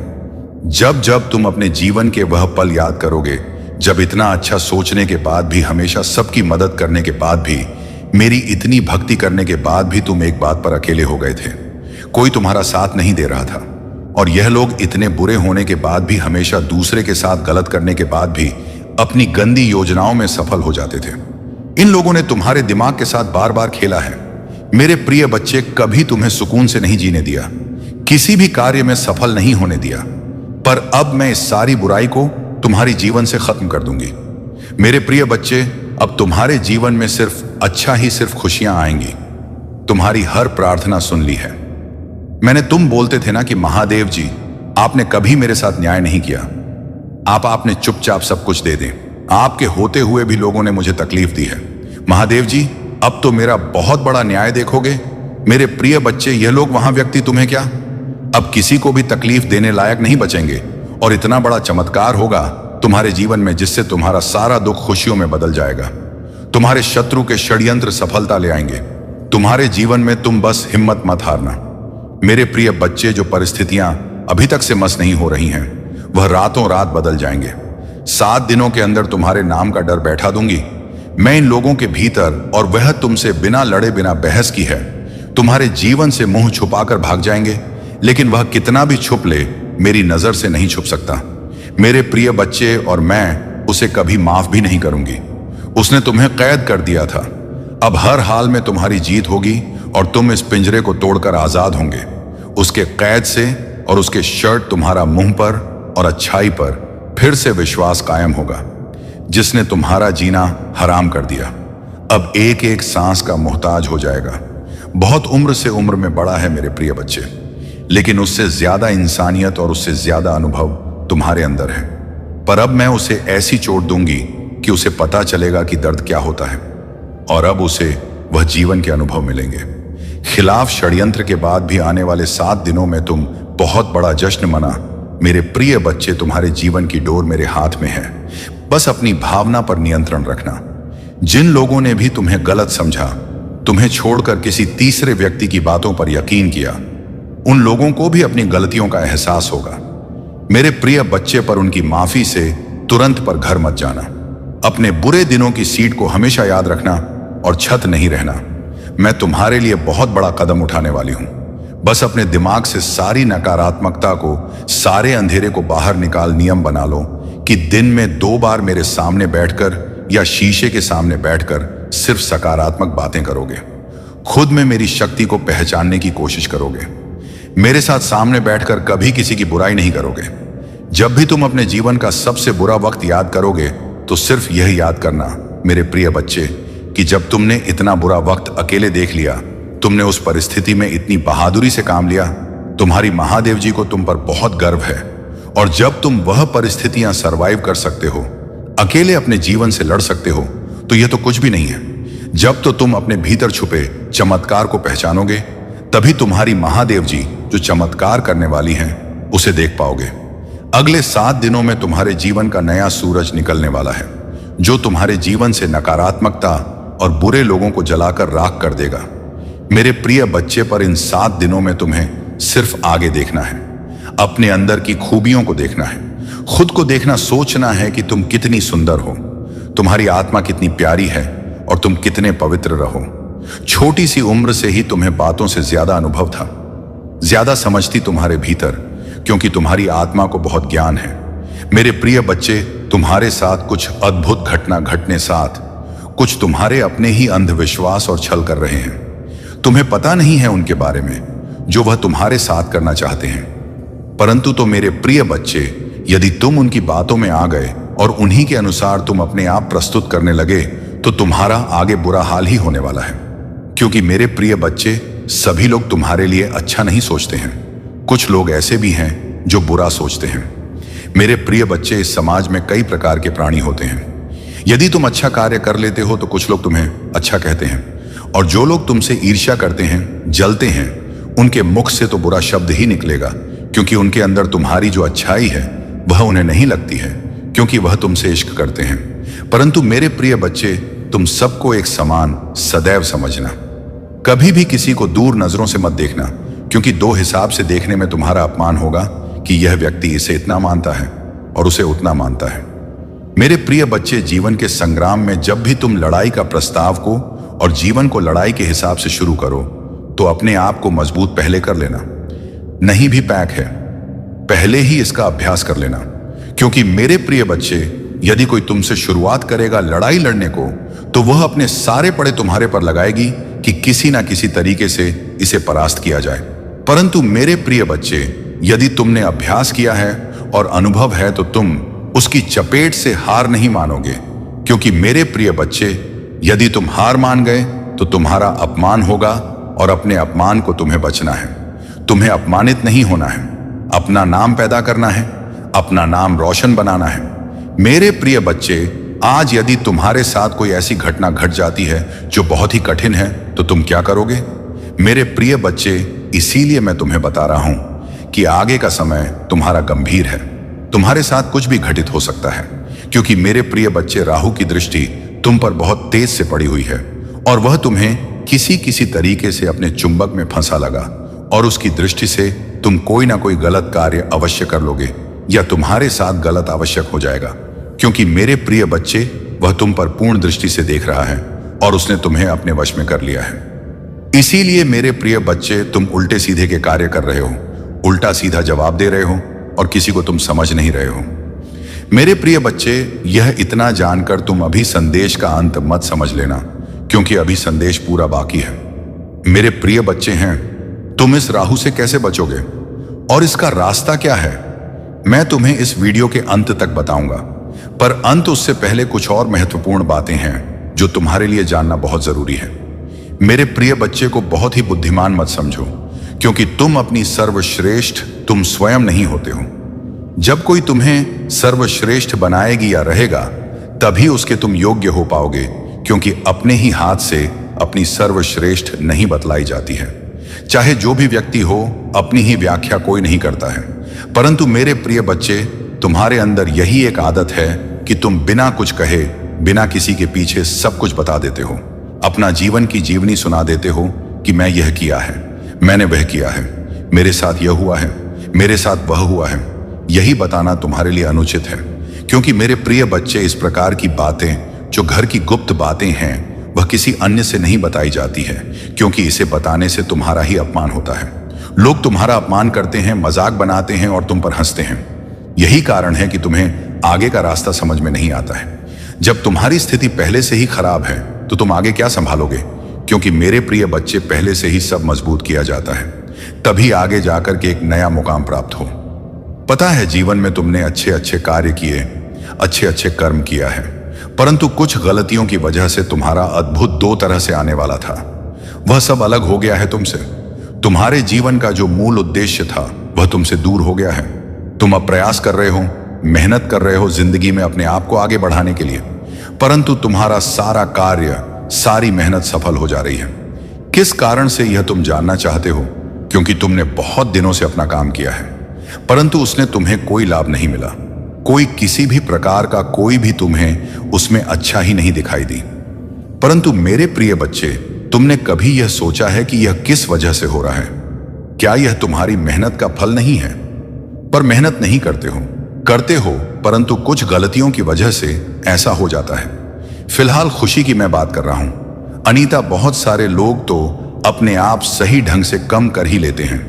जब जब तुम अपने जीवन के वह पल याद करोगे जब इतना अच्छा सोचने के बाद भी, हमेशा सबकी मदद करने के बाद भी, मेरी इतनी भक्ति करने के बाद भी तुम एक बात पर अकेले हो गए थे। कोई तुम्हारा साथ नहीं दे रहा था, और यह लोग इतने बुरे होने के बाद भी, हमेशा दूसरे के साथ गलत करने के बाद भी अपनी गंदी योजनाओं में सफल हो जाते थे। इन लोगों ने तुम्हारे दिमाग के साथ बार बार खेला है। मेरे प्रिय बच्चे, कभी तुम्हें सुकून से नहीं जीने दिया, किसी भी कार्य में सफल नहीं होने दिया। पर अब मैं इस सारी बुराई को तुम्हारी जीवन से खत्म कर दूंगी। मेरे प्रिय बच्चे, अब तुम्हारे जीवन में सिर्फ अच्छा ही, सिर्फ खुशियां आएंगी। तुम्हारी हर प्रार्थना सुन ली है। मैंने, तुम बोलते थे ना कि महादेव जी, आपने कभी मेरे साथ न्याय नहीं किया, आपने चुपचाप सब कुछ दे दें। आपके होते हुए भी लोगों ने मुझे तकलीफ दी है। महादेव जी, अब तो मेरा बहुत बड़ा न्याय देखोगे। मेरे प्रिय बच्चे, यह लोग वहां व्यक्ति तुम्हें क्या अब किसी को भी तकलीफ देने लायक नहीं बचेंगे, और इतना बड़ा चमत्कार होगा तुम्हारे जीवन में जिससे तुम्हारा सारा दुख खुशियों में बदल जाएगा। तुम्हारे शत्रु के षड्यंत्र सफलता ले आएंगे तुम्हारे जीवन में। तुम बस हिम्मत मत हारना। मेरे प्रिय बच्चे, जो परिस्थितियां अभी तक से मस नहीं हो रही हैं, वह रातों रात बदल जाएंगे। 7 दिनों के अंदर तुम्हारे नाम का डर बैठा दूंगी मैं इन लोगों के भीतर, और वह तुमसे बिना लड़े, बिना बहस की है, तुम्हारे जीवन से मुंह छुपाकर भाग जाएंगे। लेकिन वह कितना भी छुप ले, मेरी नजर से नहीं छुप सकता। मेरे प्रिय बच्चे, और मैं उसे कभी माफ भी नहीं करूंगी। उसने तुम्हें कैद कर दिया था। अब हर हाल में तुम्हारी जीत होगी और तुम इस पिंजरे को तोड़कर आजाद होंगे उसके कैद से, और उसके शर्ट तुम्हारा मुंह पर और अच्छाई पर फिर से विश्वास कायम होगा, जिसने तुम्हारा जीना हराम कर दिया। अब एक एक सांस का मोहताज हो जाएगा। बहुत उम्र से उम्र में बड़ा है मेरे प्रिय बच्चे, लेकिन उससे ज्यादा इंसानियत और उससे ज्यादा अनुभव तुम्हारे अंदर है। पर अब मैं उसे ऐसी चोट दूंगी कि उसे पता चलेगा कि दर्द क्या होता है, और अब उसे वह जीवन के अनुभव मिलेंगे। खिलाफ षड्यंत्र के बाद भी आने वाले 7 दिनों में तुम बहुत बड़ा जश्न मना। मेरे प्रिय बच्चे, तुम्हारे जीवन की डोर मेरे हाथ में है। बस अपनी भावना पर नियंत्रण रखना। जिन लोगों ने भी तुम्हें गलत समझा, तुम्हें छोड़कर किसी तीसरे व्यक्ति की बातों पर यकीन किया, उन लोगों को भी अपनी गलतियों का एहसास होगा। मेरे प्रिय बच्चे, पर उनकी माफी से तुरंत पर घर मत जाना। अपने बुरे दिनों की सीट को हमेशा याद रखना और छत नहीं रहना। मैं तुम्हारे लिए बहुत बड़ा कदम उठाने वाली हूं। बस अपने दिमाग से सारी नकारात्मकता को, सारे अंधेरे को बाहर निकाल नियम बना लो कि दिन में 2 बार मेरे सामने बैठकर या शीशे के सामने बैठकर सिर्फ सकारात्मक बातें करोगे। खुद में मेरी शक्ति को पहचानने की कोशिश करोगे। मेरे साथ सामने बैठकर कभी किसी की बुराई नहीं करोगे। जब भी तुम अपने जीवन का सबसे बुरा वक्त याद करोगे तो सिर्फ यह याद करना, मेरे प्रिय बच्चे, कि जब तुमने इतना बुरा वक्त अकेले देख लिया, तुमने उस परिस्थिति में इतनी बहादुरी से काम लिया, तुम्हारी महादेव जी को तुम पर बहुत गर्व है। और जब तुम वह परिस्थितियां सरवाइव कर सकते हो, अकेले अपने जीवन से लड़ सकते हो, तो यह तो कुछ भी नहीं है। जब तो तुम अपने भीतर छुपे चमत्कार को पहचानोगे, तभी तुम्हारी महादेव जी जो चमत्कार करने वाली हैं, उसे देख पाओगे। अगले 7 दिनों में तुम्हारे जीवन का नया सूरज निकलने वाला है, जो तुम्हारे जीवन से नकारात्मकता और बुरे लोगों को जलाकर राख कर देगा। मेरे प्रिय बच्चे, पर इन 7 दिनों में तुम्हें सिर्फ आगे देखना है, अपने अंदर की खूबियों को देखना है, खुद को देखना, सोचना है कि तुम कितनी सुंदर हो, तुम्हारी आत्मा कितनी प्यारी है और तुम कितने पवित्र रहो। छोटी सी उम्र से ही तुम्हें बातों से ज्यादा अनुभव था, ज्यादा समझती तुम्हारे भीतर, क्योंकि तुम्हारी आत्मा को बहुत ज्ञान है। मेरे प्रिय बच्चे, तुम्हारे साथ कुछ अद्भुत घटना घटने साथ कुछ तुम्हारे अपने ही अंधविश्वास और छल कर रहे हैं। तुम्हें पता नहीं है उनके बारे में जो वह तुम्हारे साथ करना चाहते हैं। परंतु तो मेरे प्रिय बच्चे, यदि तुम उनकी बातों में आ गए और उन्हीं के अनुसार तुम अपने आप प्रस्तुत करने लगे, तो तुम्हारा आगे बुरा हाल ही होने वाला है। क्योंकि मेरे प्रिय बच्चे, सभी लोग तुम्हारे लिए अच्छा नहीं सोचते हैं। कुछ लोग ऐसे भी हैं जो बुरा सोचते हैं। मेरे प्रिय बच्चे, इस समाज में कई प्रकार के प्राणी होते हैं। यदि तुम अच्छा कार्य कर लेते हो तो कुछ लोग तुम्हें अच्छा कहते हैं, और जो लोग तुमसे ईर्ष्या करते हैं, जलते हैं, उनके मुख से तो बुरा शब्द ही निकलेगा, क्योंकि उनके अंदर तुम्हारी जो अच्छाई है वह उन्हें नहीं लगती है, क्योंकि वह तुमसे इश्क करते हैं। परंतु मेरे प्रिय बच्चे, तुम सबको एक समान सदैव समझना। कभी भी किसी को दूर नजरों से मत देखना, क्योंकि 2 हिसाब से देखने में तुम्हारा अपमान होगा कि यह व्यक्ति इसे इतना मानता है और उसे उतना मानता है। मेरे प्रिय बच्चे, जीवन के संग्राम में जब भी तुम लड़ाई का प्रस्ताव को और जीवन को लड़ाई के हिसाब से शुरू करो, तो अपने आप को मजबूत पहले कर लेना। नहीं भी पैक है, पहले ही इसका अभ्यास कर लेना। क्योंकि मेरे प्रिय बच्चे, यदि कोई तुमसे शुरुआत करेगा लड़ाई लड़ने को, तो वह अपने सारे पड़े तुम्हारे पर लगाएगी कि किसी ना किसी तरीके से इसे परास्त किया जाए। परंतु मेरे प्रिय बच्चे, यदि तुमने अभ्यास किया है और अनुभव है, तो तुम उसकी चपेट से हार नहीं मानोगे। क्योंकि मेरे प्रिय बच्चे, यदि तुम हार मान गए तो तुम्हारा अपमान होगा, और अपने अपमान को तुम्हें बचना है। तुम्हें अपमानित नहीं होना है, अपना नाम पैदा करना है, अपना नाम रोशन बनाना है। मेरे प्रिय बच्चे, आज यदि तुम्हारे साथ कोई ऐसी घटना घट जाती है जो बहुत ही कठिन है, तो तुम क्या करोगे? मेरे प्रिय बच्चे, इसीलिए मैं तुम्हें बता रहा हूं कि आगे का समय तुम्हारा गंभीर है। तुम्हारे साथ कुछ भी घटित हो सकता है, क्योंकि मेरे प्रिय बच्चे, राहु की दृष्टि तुम पर बहुत तेज से पड़ी हुई है, और वह तुम्हें किसी तरीके से अपने चुंबक में फंसा लगा, और उसकी दृष्टि से तुम कोई ना कोई गलत कार्य अवश्य कर लोगे, या तुम्हारे साथ गलत आवश्यक हो जाएगा। क्योंकि मेरे प्रिय बच्चे, वह तुम पर पूर्ण दृष्टि से देख रहा है और उसने तुम्हें अपने वश में कर लिया है। इसीलिए मेरे प्रिय बच्चे, तुम उल्टे सीधे के कार्य कर रहे हो, उल्टा सीधा जवाब दे रहे हो, और किसी को तुम समझ नहीं रहे हो। मेरे प्रिय बच्चे, यह इतना जानकर तुम अभी संदेश का अंत मत समझ लेना, क्योंकि अभी संदेश पूरा बाकी है। मेरे प्रिय बच्चे हैं, तुम इस राहु से कैसे बचोगे और इसका रास्ता क्या है, मैं तुम्हें इस वीडियो के अंत तक बताऊंगा। पर अंत उससे पहले कुछ और महत्वपूर्ण बातें हैं जो तुम्हारे लिए जानना बहुत जरूरी है। मेरे प्रिय बच्चे को बहुत ही बुद्धिमान मत समझो, क्योंकि तुम अपनी सर्वश्रेष्ठ तुम स्वयं नहीं होते हो। जब कोई तुम्हें सर्वश्रेष्ठ बनाएगी या रहेगा, तभी उसके तुम योग्य हो पाओगे, क्योंकि अपने ही हाथ से अपनी सर्वश्रेष्ठ नहीं बतलाई जाती है। चाहे जो भी व्यक्ति हो, अपनी ही व्याख्या कोई नहीं करता है। परंतु मेरे प्रिय बच्चे, तुम्हारे अंदर यही एक आदत है कि तुम बिना कुछ कहे, बिना किसी के पीछे सब कुछ बता देते हो। अपना जीवन की जीवनी सुना देते हो कि मैं यह किया है, मैंने वह किया है, मेरे साथ यह हुआ है, मेरे साथ वह हुआ है। यही बताना तुम्हारे लिए अनुचित है, क्योंकि मेरे प्रिय बच्चे, इस प्रकार की बातें जो घर की गुप्त बातें हैं, वह किसी अन्य से नहीं बताई जाती है, क्योंकि इसे बताने से तुम्हारा ही अपमान होता है। लोग तुम्हारा अपमान करते हैं, मजाक बनाते हैं और तुम पर हंसते हैं। यही कारण है कि तुम्हें आगे का रास्ता समझ में नहीं आता है। जब तुम्हारी स्थिति पहले से ही खराब है तो तुम आगे क्या संभालोगे? क्योंकि मेरे प्रिय बच्चे, पहले से ही सब मजबूत किया जाता है, तभी आगे जाकर के एक नया मुकाम प्राप्त हो। पता है, जीवन में तुमने अच्छे अच्छे कार्य किए, अच्छे अच्छे कर्म किया है, परंतु कुछ गलतियों की वजह से तुम्हारा अद्भुत दो तरह से आने वाला था, वह सब अलग हो गया है तुमसे। तुम्हारे जीवन का जो मूल उद्देश्य था वह तुमसे दूर हो गया है। तुम अब प्रयास कर रहे हो, मेहनत कर रहे हो जिंदगी में अपने आप को आगे बढ़ाने के लिए, परंतु तुम्हारा सारा कार्य, सारी मेहनत सफल हो जा रही है। किस कारण से यह तुम जानना चाहते हो? क्योंकि तुमने बहुत दिनों से अपना काम किया है, परंतु उसने तुम्हें कोई लाभ नहीं मिला। कोई किसी भी प्रकार का कोई भी तुम्हें उसमें अच्छा ही नहीं दिखाई दी। परंतु मेरे प्रिय बच्चे, तुमने कभी यह सोचा है कि यह किस वजह से हो रहा है? क्या यह तुम्हारी मेहनत का फल नहीं है? पर मेहनत नहीं करते हो, परंतु कुछ गलतियों की वजह से ऐसा हो जाता है। फिलहाल खुशी की मैं बात कर रहा हूं अनीता। बहुत सारे लोग तो अपने आप सही ढंग से कम कर ही लेते हैं।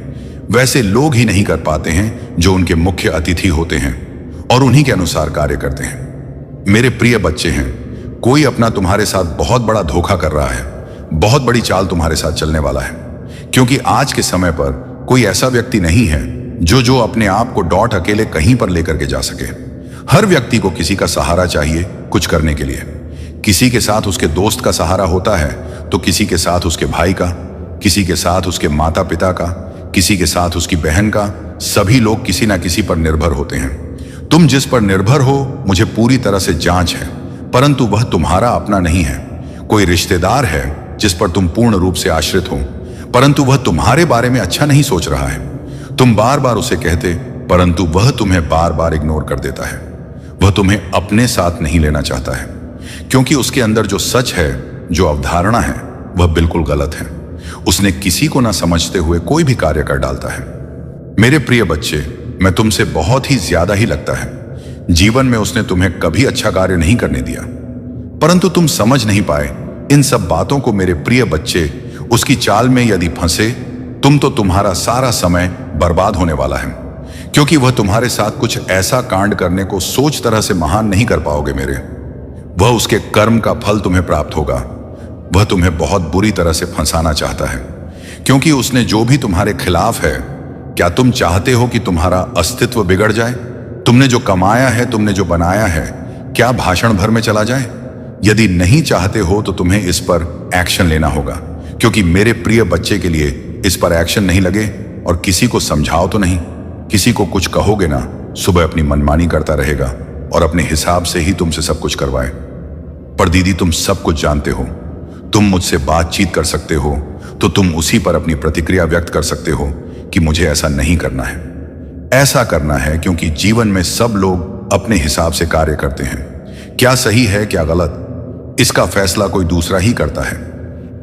वैसे लोग ही नहीं कर पाते हैं जो उनके मुख्य अतिथि होते हैं और उन्हीं के अनुसार कार्य करते हैं। मेरे प्रिय बच्चे हैं, कोई अपना तुम्हारे साथ बहुत बड़ा धोखा कर रहा है, बहुत बड़ी चाल तुम्हारे साथ चलने वाला है, क्योंकि आज के समय पर कोई ऐसा व्यक्ति नहीं है जो अपने आप को डॉट अकेले कहीं पर लेकर के जा सके। हर व्यक्ति को किसी का सहारा चाहिए कुछ करने के लिए। किसी के साथ उसके दोस्त का सहारा होता है, तो किसी के साथ उसके भाई का, किसी के साथ उसके माता पिता का, किसी के साथ उसकी बहन का। सभी लोग किसी ना किसी पर निर्भर होते हैं। तुम जिस पर निर्भर हो, मुझे पूरी तरह से जांच है, परंतु वह तुम्हारा अपना नहीं है। कोई रिश्तेदार है जिस पर तुम पूर्ण रूप से आश्रित हो, परंतु वह तुम्हारे बारे में अच्छा नहीं सोच रहा है। तुम बार बार उसे कहते, परंतु वह तुम्हें बार बार इग्नोर कर देता है। वह तुम्हें अपने साथ नहीं लेना चाहता है, क्योंकि उसके अंदर जो सच है, जो अवधारणा है, वह बिल्कुल गलत है। उसने किसी को ना समझते हुए कोई भी कार्य कर डालता है। मेरे प्रिय बच्चे, मैं तुमसे बहुत ही ज्यादा ही लगता है। जीवन में उसने तुम्हें कभी अच्छा कार्य नहीं करने दिया, परंतु तुम समझ नहीं पाए इन सब बातों को। मेरे प्रिय बच्चे, उसकी चाल में यदि फंसे तुम, तो तुम्हारा सारा समय बर्बाद होने वाला है, क्योंकि वह तुम्हारे साथ कुछ ऐसा कांड करने को सोच तरह से महान नहीं कर पाओगे मेरे। वह उसके कर्म का फल तुम्हें प्राप्त होगा। वह तुम्हें बहुत बुरी तरह से फंसाना चाहता है, क्योंकि उसने जो भी तुम्हारे खिलाफ है। क्या तुम चाहते हो कि तुम्हारा अस्तित्व बिगड़ जाए? तुमने जो कमाया है, तुमने जो बनाया है, क्या भाषण भर में चला जाए? यदि नहीं चाहते हो तो तुम्हें इस पर एक्शन लेना होगा, क्योंकि मेरे प्रिय बच्चे के लिए इस पर एक्शन नहीं लगे और किसी को समझाओ तो नहीं, किसी को कुछ कहोगे ना, सुबह अपनी मनमानी करता रहेगा और अपने हिसाब से ही तुमसे सब कुछ करवाए। पर दीदी, तुम सब कुछ जानते हो। तुम मुझसे बातचीत कर सकते हो तो तुम उसी पर अपनी प्रतिक्रिया व्यक्त कर सकते हो कि मुझे ऐसा नहीं करना है, ऐसा करना है, क्योंकि जीवन में सब लोग अपने हिसाब से कार्य करते हैं। क्या सही है, क्या गलत, इसका फैसला कोई दूसरा ही करता है।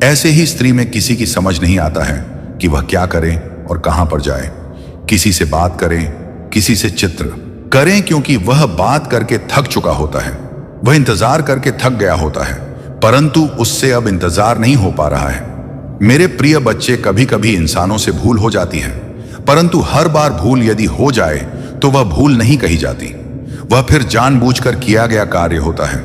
ऐसे ही स्त्री में किसी की समझ नहीं आता है कि वह क्या करे और कहां पर जाए। किसी से बात करें, किसी से चित्र करें, क्योंकि वह बात करके थक चुका होता है, वह इंतजार करके थक गया होता है, परंतु उससे अब इंतजार नहीं हो पा रहा है। मेरे प्रिय बच्चे, कभी कभी इंसानों से भूल हो जाती है, परंतु हर बार भूल यदि हो जाए तो वह भूल नहीं कही जाती, वह फिर जानबूझकर किया गया कार्य होता है।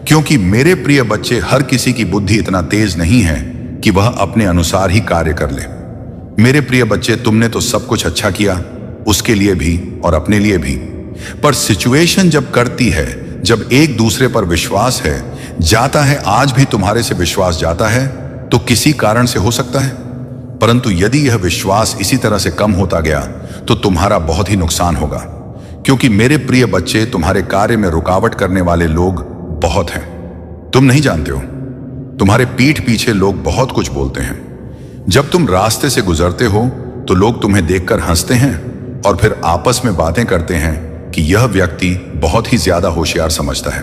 क्योंकि मेरे प्रिय बच्चे, हर किसी की बुद्धि इतना तेज नहीं है कि वह अपने अनुसार ही कार्य कर ले। मेरे प्रिय बच्चे, तुमने तो सब कुछ अच्छा किया, उसके लिए भी और अपने लिए भी, पर सिचुएशन जब करती है, जब एक दूसरे पर विश्वास है, जाता है, आज भी तुम्हारे से विश्वास जाता है, तो किसी कारण से हो सकता है, परंतु यदि यह विश्वास इसी तरह से कम होता गया तो तुम्हारा बहुत ही नुकसान होगा। क्योंकि मेरे प्रिय बच्चे, तुम्हारे कार्य में रुकावट करने वाले लोग बहुत हैं। तुम नहीं जानते हो, तुम्हारे पीठ पीछे लोग बहुत कुछ बोलते हैं। जब तुम रास्ते से गुजरते हो तो लोग तुम्हें देखकर हंसते हैं और फिर आपस में बातें करते हैं कि यह व्यक्ति बहुत ही ज्यादा होशियार समझता है,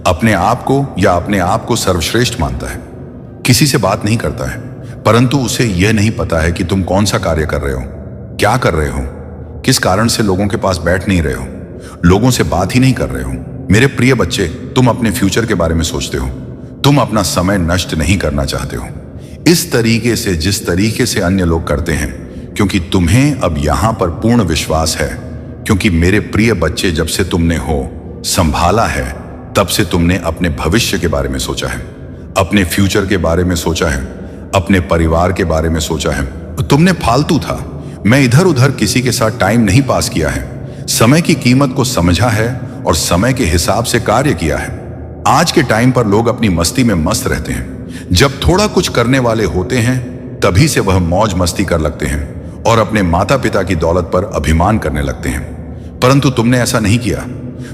अपने आप को या अपने आप को सर्वश्रेष्ठ मानता है, किसी से बात नहीं करता है, परंतु उसे यह नहीं पता है कि तुम कौन सा कार्य कर रहे हो, क्या कर रहे हो, किस कारण से लोगों के पास बैठ नहीं रहे हो, लोगों से बात ही नहीं कर रहे हो। मेरे प्रिय बच्चे, तुम अपने फ्यूचर के बारे में सोचते हो, तुम अपना समय नष्ट नहीं करना चाहते हो इस तरीके से जिस तरीके से अन्य लोग करते हैं, क्योंकि तुम्हें अब यहां पर पूर्ण विश्वास है। क्योंकि मेरे प्रिय बच्चे, जब से तुमने संभाला है, तब से तुमने अपने भविष्य के बारे में सोचा है, अपने फ्यूचर के बारे में सोचा है, अपने परिवार के बारे में सोचा है। तुमने फालतू था, मैं इधर उधर किसी के साथ टाइम नहीं पास किया है, समय की कीमत को समझा है और समय के हिसाब से कार्य किया है। आज के टाइम पर लोग अपनी मस्ती में मस्त रहते हैं। जब थोड़ा कुछ करने वाले होते हैं तभी से वह मौज मस्ती कर लगते हैं और अपने माता पिता की दौलत पर अभिमान करने लगते हैं। परंतु तुमने ऐसा नहीं किया।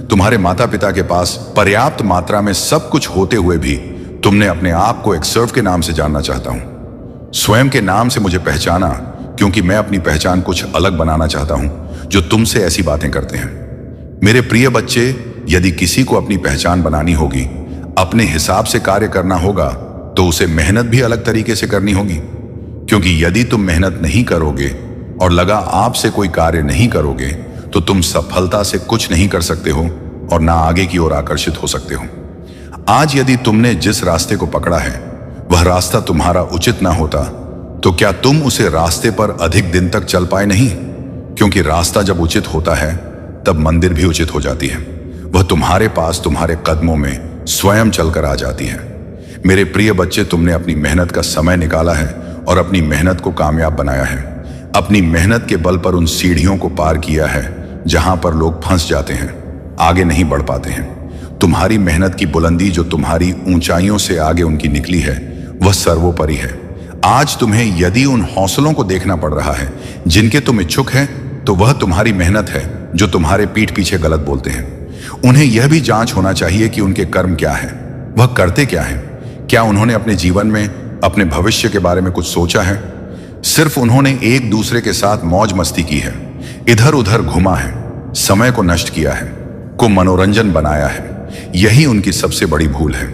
तुम्हारे माता पिता के पास पर्याप्त मात्रा में सब कुछ होते हुए भी तुमने अपने आप को एक सर्व के नाम से जानना चाहता हूं, स्वयं के नाम से मुझे पहचाना, क्योंकि मैं अपनी पहचान कुछ अलग बनाना चाहता हूं जो तुमसे ऐसी बातें करते हैं। मेरे प्रिय बच्चे, यदि किसी को अपनी पहचान बनानी होगी, अपने हिसाब से कार्य करना होगा, तो उसे मेहनत भी अलग तरीके से करनी होगी। क्योंकि यदि तुम मेहनत नहीं करोगे और लगा आपसे कोई कार्य नहीं करोगे, तो तुम सफलता से कुछ नहीं कर सकते हो और ना आगे की ओर आकर्षित हो सकते हो। आज यदि तुमने जिस रास्ते को पकड़ा है वह रास्ता तुम्हारा उचित ना होता, तो क्या तुम उसे रास्ते पर अधिक दिन तक चल पाए नहीं? क्योंकि रास्ता जब उचित होता है तब मंदिर भी उचित हो जाती है। वह तुम्हारे पास तुम्हारे कदमों में स्वयं चलकर आ जाती है। मेरे प्रिय बच्चे, तुमने अपनी मेहनत का समय निकाला है और अपनी मेहनत को कामयाब बनाया है। अपनी मेहनत के बल पर उन सीढ़ियों को पार किया है जहां पर लोग फंस जाते हैं, आगे नहीं बढ़ पाते हैं। तुम्हारी मेहनत की बुलंदी जो तुम्हारी ऊंचाइयों से आगे उनकी निकली है, वह सर्वोपरि है। आज तुम्हें यदि उन हौसलों को देखना पड़ रहा है जिनके तुम इच्छुक हैं, तो वह तुम्हारी मेहनत है जो तुम्हारे पीठ पीछे गलत बोलते हैं। उन्हें यह भी जांच होना चाहिए कि उनके कर्म क्या है, वह करते क्या हैं। क्या उन्होंने अपने जीवन में अपने भविष्य के बारे में कुछ सोचा है? सिर्फ उन्होंने एक दूसरे के साथ मौज मस्ती की है, इधर उधर घुमा है, समय को नष्ट किया है, को मनोरंजन बनाया है। यही उनकी सबसे बड़ी भूल है।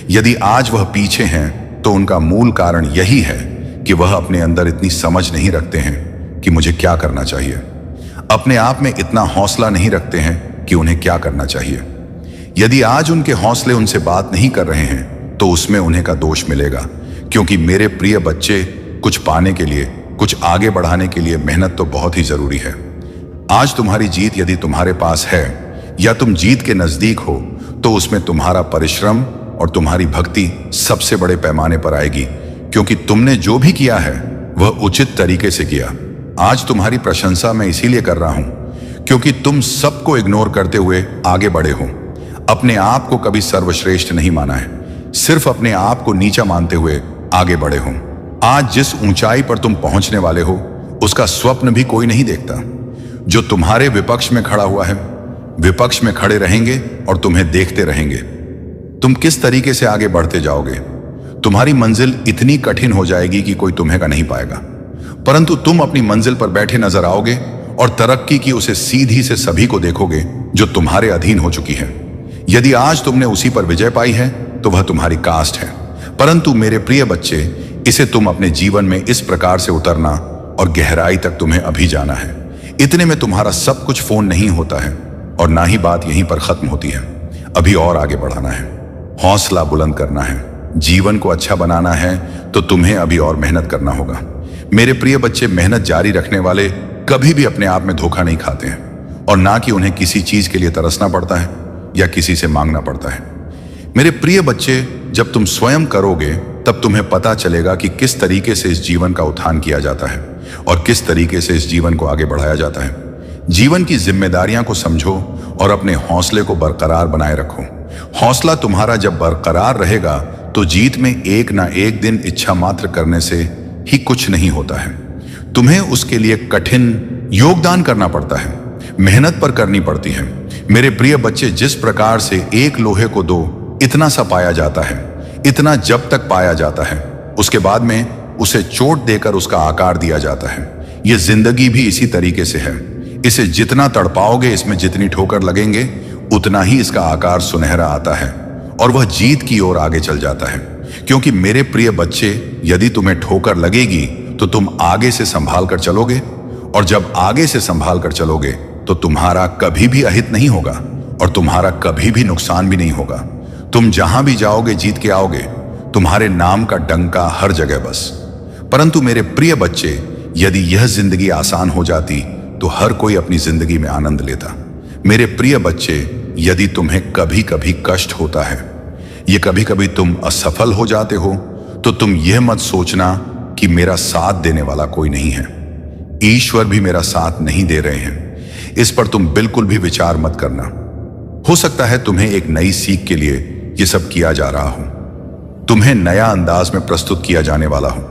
यदि आज वह पीछे हैं तो उनका मूल कारण यही है कि वह अपने अंदर इतनी समझ नहीं रखते हैं कि मुझे क्या करना चाहिए, अपने आप में इतना हौसला नहीं रखते हैं कि उन्हें क्या करना चाहिए। यदि आज उनके हौसले उनसे बात नहीं कर रहे हैं तो उसमें उन्हें का दोष मिलेगा। क्योंकि मेरे प्रिय बच्चे, कुछ पाने के लिए, कुछ आगे बढ़ाने के लिए मेहनत तो बहुत ही जरूरी है। आज तुम्हारी जीत यदि तुम्हारे पास है या तुम जीत के नजदीक हो, तो उसमें तुम्हारा परिश्रम और तुम्हारी भक्ति सबसे बड़े पैमाने पर आएगी। क्योंकि तुमने जो भी किया है वह उचित तरीके से किया। आज तुम्हारी प्रशंसा मैं इसीलिए कर रहा हूं क्योंकि तुम सबको इग्नोर करते हुए आगे बढ़े हो। अपने आप को कभी सर्वश्रेष्ठ नहीं माना है, सिर्फ अपने आप को नीचा मानते हुए आगे बढ़े हो। आज जिस ऊंचाई पर तुम पहुंचने वाले हो उसका स्वप्न भी कोई नहीं देखता। जो तुम्हारे विपक्ष में खड़ा हुआ है, विपक्ष में खड़े रहेंगे और तुम्हें देखते रहेंगे। तुम किस तरीके से आगे बढ़ते जाओगे। तुम्हारी मंजिल इतनी कठिन हो जाएगी कि कोई तुम्हें का नहीं पाएगा, परंतु तुम अपनी मंजिल पर बैठे नजर आओगे और तरक्की की उसे सीधी से सभी को देखोगे जो तुम्हारे अधीन हो चुकी है। यदि आज तुमने उसी पर विजय पाई है तो वह तुम्हारी कास्ट है। परंतु मेरे प्रिय बच्चे, इसे तुम अपने जीवन में इस प्रकार से उतरना और गहराई तक तुम्हें अभी जाना है। इतने में तुम्हारा सब कुछ फोन नहीं होता है और ना ही बात यहीं पर खत्म होती है। अभी और आगे बढ़ाना है, हौसला बुलंद करना है, जीवन को अच्छा बनाना है, तो तुम्हें अभी और मेहनत करना होगा। मेरे प्रिय बच्चे, मेहनत जारी रखने वाले कभी भी अपने आप में धोखा नहीं खाते हैं और ना कि उन्हें किसी चीज के लिए तरसना पड़ता है या किसी से मांगना पड़ता है। मेरे प्रिय बच्चे, जब तुम स्वयं करोगे तब तुम्हें पता चलेगा कि किस तरीके से इस जीवन का उत्थान किया जाता है और किस तरीके से इस जीवन को आगे बढ़ाया जाता है। जीवन की जिम्मेदारियां को समझो और अपने हौसले को बरकरार बनाए रखो। हौसला तुम्हारा जब बरकरार रहेगा तो जीत में एक ना एक दिन इच्छा मात्र करने से ही कुछ नहीं होता है। तुम्हें उसके लिए कठिन योगदान करना पड़ता है, मेहनत पर करनी पड़ती है। मेरे प्रिय बच्चे, जिस प्रकार से एक लोहे को दो इतना सा पाया जाता है, इतना जब तक पाया जाता है, उसके बाद में उसे चोट देकर उसका आकार दिया जाता है। यह जिंदगी भी इसी तरीके से है। इसे जितना तड़पाओगे, इसमें जितनी ठोकर लगेंगे, उतना ही इसका आकार सुनहरा आता है और वह जीत की ओर आगे चल जाता है। क्योंकि मेरे प्रिय बच्चे, यदि तुम्हें ठोकर लगेगी तो तुम आगे से संभाल कर चलोगे, और जब आगे से संभाल कर चलोगे तो तुम्हारा कभी भी अहित नहीं होगा और तुम्हारा कभी भी नुकसान भी नहीं होगा। तुम जहां भी जाओगे जीत के आओगे। तुम्हारे नाम का डंका हर जगह बस। परंतु मेरे प्रिय बच्चे, यदि यह जिंदगी आसान हो जाती तो हर कोई अपनी जिंदगी में आनंद लेता। मेरे प्रिय बच्चे, यदि तुम्हें कभी कभी कष्ट होता है, ये कभी कभी तुम असफल हो जाते हो, तो तुम यह मत सोचना कि मेरा साथ देने वाला कोई नहीं है, ईश्वर भी मेरा साथ नहीं दे रहे हैं। इस पर तुम बिल्कुल भी विचार मत करना। हो सकता है तुम्हें एक नई सीख के लिए यह सब किया जा रहा हो, तुम्हें नया अंदाज में प्रस्तुत किया जाने वाला हो।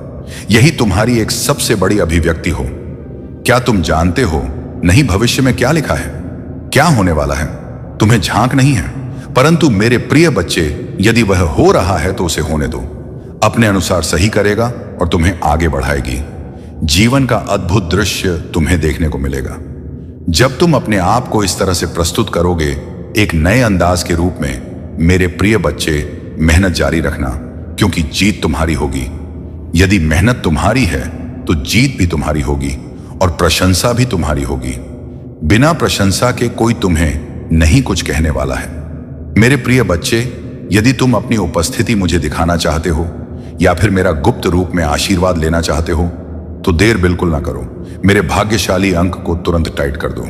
यही तुम्हारी एक सबसे बड़ी अभिव्यक्ति हो। क्या तुम जानते हो नहीं भविष्य में क्या लिखा है, क्या होने वाला है? तुम्हें झांक नहीं है। परंतु मेरे प्रिय बच्चे, यदि वह हो रहा है तो उसे होने दो। अपने अनुसार सही करेगा और तुम्हें आगे बढ़ाएगी। जीवन का अद्भुत दृश्य तुम्हें देखने को मिलेगा। जब तुम अपने आप को इस तरह से प्रस्तुत करोगे, एक नए अंदाज के रूप में, मेरे प्रिय बच्चे, मेहनत जारी रखना, क्योंकि जीत तुम्हारी होगी। यदि मेहनत तुम्हारी है तो जीत भी तुम्हारी होगी और प्रशंसा भी तुम्हारी होगी। बिना प्रशंसा के कोई तुम्हें नहीं कुछ कहने वाला है। मेरे प्रिय बच्चे, यदि तुम अपनी उपस्थिति मुझे दिखाना चाहते हो या फिर मेरा गुप्त रूप में आशीर्वाद लेना चाहते हो, तो देर बिल्कुल ना करो। मेरे भाग्यशाली अंक को तुरंत टाइट कर दो।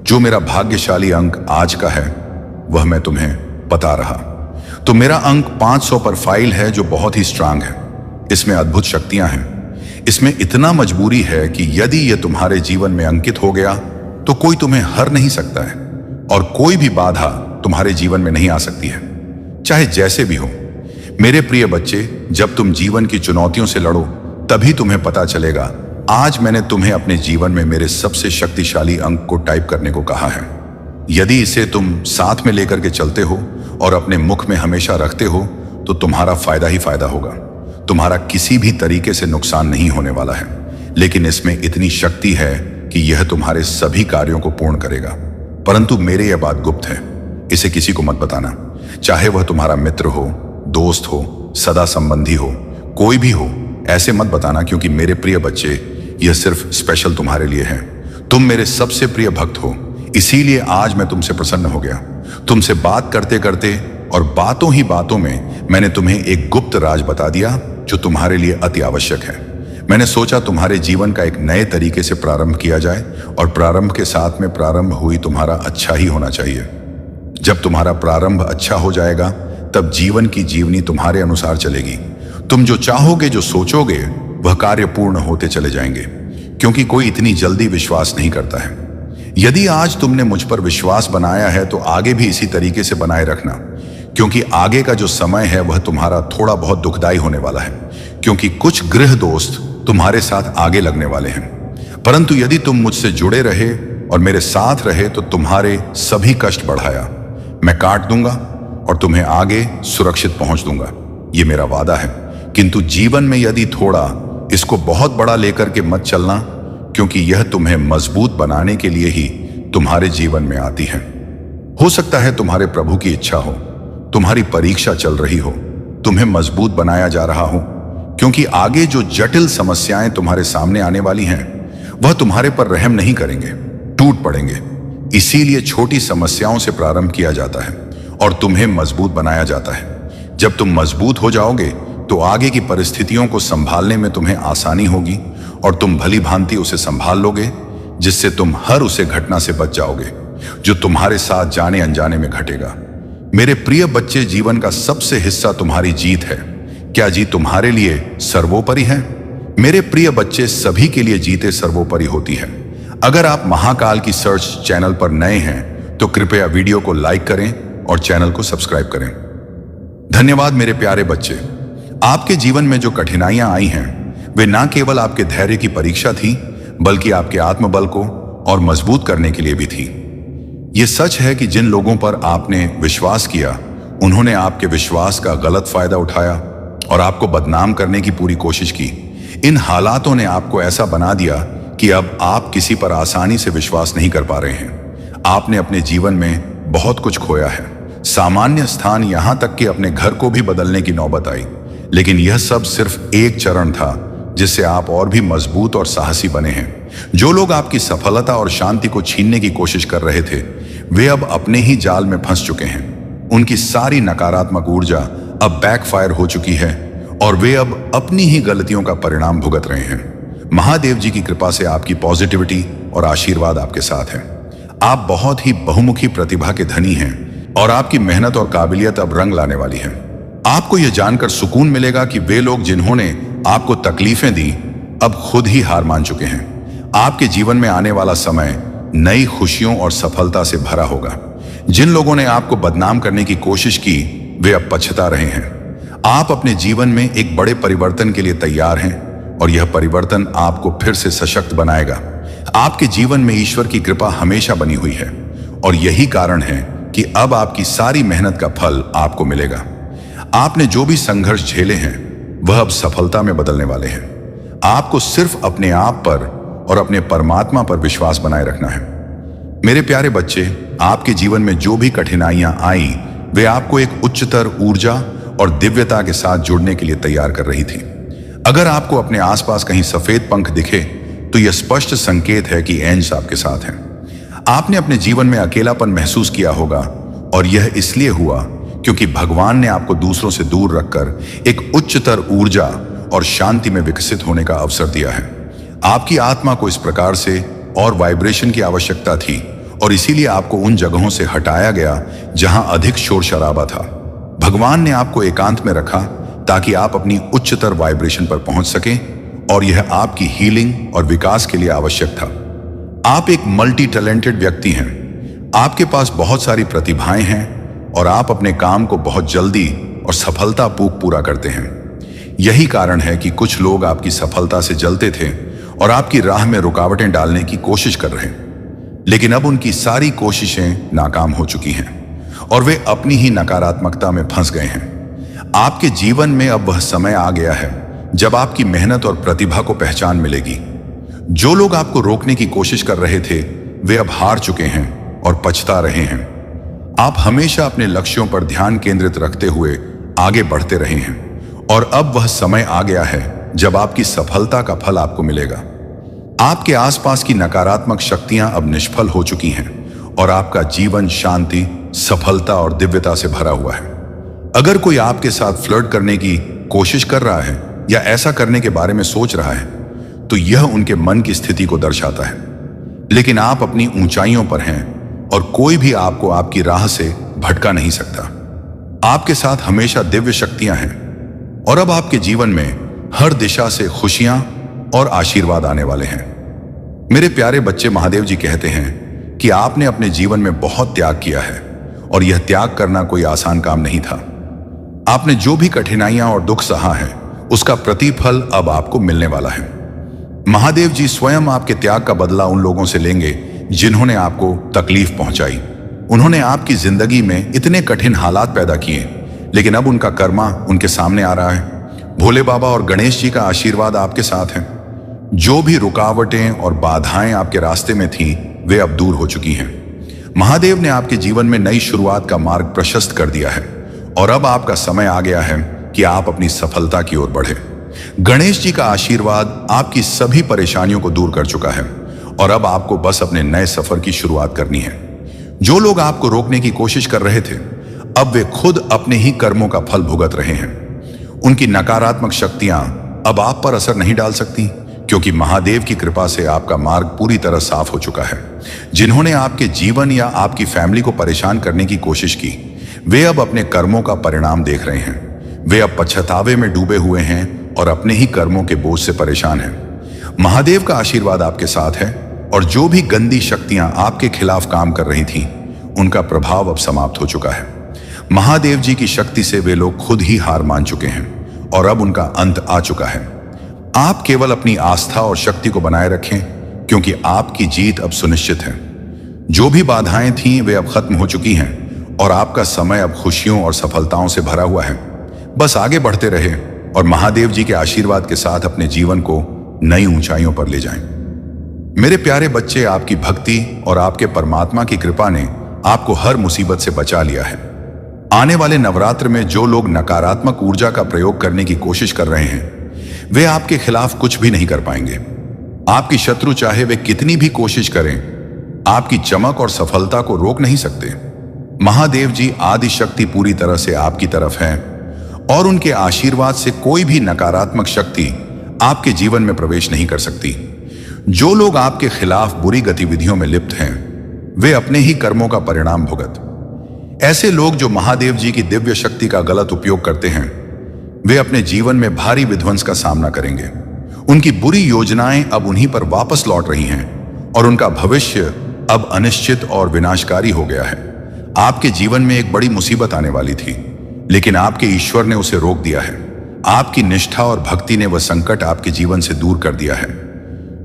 जो मेरा भाग्यशाली अंक आज का है वह मैं तुम्हें बता रहा। तो मेरा अंक 500 पर फाइल है, जो बहुत ही स्ट्रांग है। इसमें अद्भुत शक्तियां हैं। इसमें इतना मजबूरी है कि यदि यह तुम्हारे जीवन में अंकित हो गया तो कोई तुम्हें हर नहीं सकता है और कोई भी बाधा तुम्हारे जीवन में नहीं आ सकती है, चाहे जैसे भी हो। मेरे प्रिय बच्चे, जब तुम जीवन की चुनौतियों से लड़ो तभी तुम्हें पता चलेगा। आज मैंने तुम्हें अपने जीवन में मेरे सबसे शक्तिशाली अंक को टाइप करने को कहा है। यदि इसे तुम साथ में लेकर के चलते हो और अपने मुख में हमेशा रखते हो तो तुम्हारा फायदा ही फायदा होगा। तुम्हारा किसी भी तरीके से नुकसान नहीं होने वाला है। लेकिन इसमें इतनी शक्ति है कि यह तुम्हारे सभी कार्यों को पूर्ण करेगा। परंतु मेरे यह बात गुप्त है, इसे किसी को मत बताना। चाहे वह तुम्हारा मित्र हो, दोस्त हो, सदा संबंधी हो, कोई भी हो, ऐसे मत बताना, क्योंकि मेरे प्रिय बच्चे, यह सिर्फ स्पेशल तुम्हारे लिए है। तुम मेरे सबसे प्रिय भक्त हो, इसीलिए आज मैं तुमसे प्रसन्न हो गया। तुमसे बात करते करते और बातों ही बातों में मैंने तुम्हें एक गुप्त राज बता दिया जो तुम्हारे लिए अति आवश्यक है। मैंने सोचा तुम्हारे जीवन का एक नए तरीके से प्रारंभ किया जाए, और प्रारंभ के साथ में प्रारंभ हुई तुम्हारा अच्छा ही होना चाहिए। जब तुम्हारा प्रारंभ अच्छा हो जाएगा तब जीवन की जीवनी तुम्हारे अनुसार चलेगी। तुम जो चाहोगे, जो सोचोगे, वह कार्य पूर्ण होते चले जाएंगे, क्योंकि कोई इतनी जल्दी विश्वास नहीं करता है। यदि आज तुमने मुझ पर विश्वास बनाया है तो आगे भी इसी तरीके से बनाए रखना, क्योंकि आगे का जो समय है वह तुम्हारा थोड़ा बहुत दुखदाई होने वाला है, क्योंकि कुछ गृह दोस्त तुम्हारे साथ आगे लगने वाले हैं। परंतु यदि तुम मुझसे जुड़े रहे और मेरे साथ रहे तो तुम्हारे सभी कष्ट बढ़ाया मैं काट दूंगा और तुम्हें आगे सुरक्षित पहुंच दूंगा। ये मेरा वादा है। किंतु जीवन में यदि थोड़ा इसको बहुत बड़ा लेकर के मत चलना, क्योंकि यह तुम्हें मजबूत बनाने के लिए ही तुम्हारे जीवन में आती है। हो सकता है तुम्हारे प्रभु की इच्छा हो, तुम्हारी परीक्षा चल रही हो, तुम्हें मजबूत बनाया जा रहा हो, क्योंकि आगे जो जटिल समस्याएं तुम्हारे सामने आने वाली हैं वह तुम्हारे पर रहम नहीं करेंगे, टूट पड़ेंगे। इसीलिए छोटी समस्याओं से प्रारंभ किया जाता है और तुम्हें मजबूत बनाया जाता है। जब तुम मजबूत हो जाओगे तो आगे की परिस्थितियों को संभालने में तुम्हें आसानी होगी और तुम भली भांति उसे संभाल लोगे, जिससे तुम हर उसे घटना से बच जाओगे जो तुम्हारे साथ जाने अनजाने में घटेगा। मेरे प्रिय बच्चे, जीवन का सबसे हिस्सा तुम्हारी जीत है। क्या जीत तुम्हारे लिए सर्वोपरि है? मेरे प्रिय बच्चे, सभी के लिए जीते सर्वोपरि होती है। अगर आप महाकाल की सर्च चैनल पर नए हैं तो कृपया वीडियो को लाइक करें और चैनल को सब्सक्राइब करें। धन्यवाद मेरे प्यारे बच्चे। आपके जीवन में जो कठिनाइयां आई हैं वे ना केवल आपके धैर्य की परीक्षा थी, बल्कि आपके आत्मबल को और मजबूत करने के लिए भी थी। ये सच है कि जिन लोगों पर आपने विश्वास किया उन्होंने आपके विश्वास का गलत फायदा उठाया और आपको बदनाम करने की पूरी कोशिश की। इन हालातों ने आपको ऐसा बना दिया कि अब आप किसी पर आसानी से विश्वास नहीं कर पा रहे हैं। आपने अपने जीवन में बहुत कुछ खोया है, सामान्य स्थान, यहां तक कि अपने घर को भी बदलने की नौबत आई। लेकिन यह सब सिर्फ एक चरण था जिससे आप और भी मजबूत और साहसी बने हैं। जो लोग आपकी सफलता और शांति को छीनने की कोशिश कर रहे थे, वे अब अपने ही जाल में फंस चुके हैं। उनकी सारी नकारात्मक ऊर्जा अब बैकफायर हो चुकी है और वे अब अपनी ही गलतियों का परिणाम भुगत रहे हैं। महादेव जी की कृपा से आपकी पॉजिटिविटी और आशीर्वाद आपके साथ है। आप बहुत ही बहुमुखी प्रतिभा के धनी हैं और आपकी मेहनत और काबिलियत अब रंग लाने वाली है। आपको यह जानकर सुकून मिलेगा कि वे लोग जिन्होंने आपको तकलीफें दी अब खुद ही हार मान चुके हैं। आपके जीवन में आने वाला समय नई खुशियों और सफलता से भरा होगा। जिन लोगों ने आपको बदनाम करने की कोशिश की, वे अब पछता रहे हैं। आप अपने जीवन में एक बड़े परिवर्तन के लिए तैयार हैं और यह परिवर्तन आपको फिर से सशक्त बनाएगा। आपके जीवन में ईश्वर की कृपा हमेशा बनी हुई है और यही कारण है कि अब आपकी सारी मेहनत का फल आपको मिलेगा। आपने जो भी संघर्ष झेले हैं वह अब सफलता में बदलने वाले हैं। आपको सिर्फ अपने आप पर और अपने परमात्मा पर विश्वास बनाए रखना है। मेरे प्यारे बच्चे, आपके जीवन में जो भी कठिनाइयां आई, वे आपको एक उच्चतर ऊर्जा और दिव्यता के साथ जुड़ने के लिए तैयार कर रही थी। अगर आपको अपने आसपास कहीं सफेद पंख दिखे तो यह स्पष्ट संकेत है कि एंजल्स आपके साथ हैं। आपने अपने जीवन में अकेलापन महसूस किया होगा और यह इसलिए हुआ क्योंकि भगवान ने आपको दूसरों से दूर रखकर एक उच्चतर ऊर्जा और शांति में विकसित होने का अवसर दिया है। आपकी आत्मा को इस प्रकार से और वाइब्रेशन की आवश्यकता थी और इसीलिए आपको उन जगहों से हटाया गया जहां अधिक शोर शराबा था। भगवान ने आपको एकांत में रखा ताकि आप अपनी उच्चतर वाइब्रेशन पर पहुंच सकें और यह आपकी हीलिंग और विकास के लिए आवश्यक था। आप एक मल्टी टैलेंटेड व्यक्ति हैं। आपके पास बहुत सारी प्रतिभाएं हैं और आप अपने काम को बहुत जल्दी और सफलतापूर्वक पूरा करते हैं। यही कारण है कि कुछ लोग आपकी सफलता से जलते थे और आपकी राह में रुकावटें डालने की कोशिश कर रहे हैं, लेकिन अब उनकी सारी कोशिशें नाकाम हो चुकी हैं और वे अपनी ही नकारात्मकता में फंस गए हैं। आपके जीवन में अब वह समय आ गया है जब आपकी मेहनत और प्रतिभा को पहचान मिलेगी। जो लोग आपको रोकने की कोशिश कर रहे थे, वे अब हार चुके हैं और पछता रहे हैं। आप हमेशा अपने लक्ष्यों पर ध्यान केंद्रित रखते हुए आगे बढ़ते रहे हैं और अब वह समय आ गया है जब आपकी सफलता का फल आपको मिलेगा। आपके आसपास की नकारात्मक शक्तियां अब निष्फल हो चुकी हैं और आपका जीवन शांति, सफलता और दिव्यता से भरा हुआ है। अगर कोई आपके साथ फ्लर्ट करने की कोशिश कर रहा है या ऐसा करने के बारे में सोच रहा है, तो यह उनके मन की स्थिति को दर्शाता है। लेकिन आप अपनी ऊंचाइयों पर हैं और कोई भी आपको आपकी राह से भटका नहीं सकता। आपके साथ हमेशा दिव्य शक्तियां हैं और अब आपके जीवन में हर दिशा से खुशियां और आशीर्वाद आने वाले हैं। मेरे प्यारे बच्चे, महादेव जी कहते हैं कि आपने अपने जीवन में बहुत त्याग किया है और यह त्याग करना कोई आसान काम नहीं था। आपने जो भी कठिनाइयां और दुख सहा है, उसका प्रतिफल अब आपको मिलने वाला है। महादेव जी स्वयं आपके त्याग का बदला उन लोगों से लेंगे जिन्होंने आपको तकलीफ पहुंचाई। उन्होंने आपकी जिंदगी में इतने कठिन हालात पैदा किए, लेकिन अब उनका कर्मा उनके सामने आ रहा है। भोले बाबा और गणेश जी का आशीर्वाद आपके साथ है। जो भी रुकावटें और बाधाएं आपके रास्ते में थीं, वे अब दूर हो चुकी हैं। महादेव ने आपके जीवन में नई शुरुआत का मार्ग प्रशस्त कर दिया है और अब आपका समय आ गया है कि आप अपनी सफलता की ओर बढ़े। गणेश जी का आशीर्वाद आपकी सभी परेशानियों को दूर कर चुका है और अब आपको बस अपने नए सफर की शुरुआत करनी है। जो लोग आपको रोकने की कोशिश कर रहे थे, अब वे खुद अपने ही कर्मों का फल भुगत रहे हैं। उनकी नकारात्मक शक्तियां अब आप पर असर नहीं डाल सकती, क्योंकि महादेव की कृपा से आपका मार्ग पूरी तरह साफ हो चुका है। जिन्होंने आपके जीवन या आपकी फैमिली को परेशान करने की कोशिश की, वे अब अपने कर्मों का परिणाम देख रहे हैं। वे अब पछतावे में डूबे हुए हैं और अपने ही कर्मों के बोझ से परेशान हैं। महादेव का आशीर्वाद आपके साथ है और जो भी गंदी शक्तियां आपके खिलाफ काम कर रही थीं, उनका प्रभाव अब समाप्त हो चुका है। महादेव जी की शक्ति से वे लोग खुद ही हार मान चुके हैं और अब उनका अंत आ चुका है। आप केवल अपनी आस्था और शक्ति को बनाए रखें, क्योंकि आपकी जीत अब सुनिश्चित है। जो भी बाधाएं थीं, वे अब खत्म हो चुकी हैं और आपका समय अब खुशियों और सफलताओं से भरा हुआ है। बस आगे बढ़ते रहे और महादेव जी के आशीर्वाद के साथ अपने जीवन को नई ऊंचाइयों पर ले जाएं। मेरे प्यारे बच्चे, आपकी भक्ति और आपके परमात्मा की कृपा ने आपको हर मुसीबत से बचा लिया है। आने वाले नवरात्र में जो लोग नकारात्मक ऊर्जा का प्रयोग करने की कोशिश कर रहे हैं, वे आपके खिलाफ कुछ भी नहीं कर पाएंगे। आपकी शत्रु चाहे वे कितनी भी कोशिश करें, आपकी चमक और सफलता को रोक नहीं सकते। महादेव जी आदि शक्ति पूरी तरह से आपकी तरफ है और उनके आशीर्वाद से कोई भी नकारात्मक शक्ति आपके जीवन में प्रवेश नहीं कर सकती। जो लोग आपके खिलाफ बुरी गतिविधियों में लिप्त हैं, वे अपने ही कर्मों का परिणाम भुगत। ऐसे लोग जो महादेव जी की दिव्य शक्ति का गलत उपयोग करते हैं, वे अपने जीवन में भारी विध्वंस का सामना करेंगे। उनकी बुरी योजनाएं अब उन्हीं पर वापस लौट रही हैं और उनका भविष्य अब अनिश्चित और विनाशकारी हो गया है। आपके जीवन में एक बड़ी मुसीबत आने वाली थी, लेकिन आपके ईश्वर ने उसे रोक दिया है। आपकी निष्ठा और भक्ति ने वह संकट आपके जीवन से दूर कर दिया है।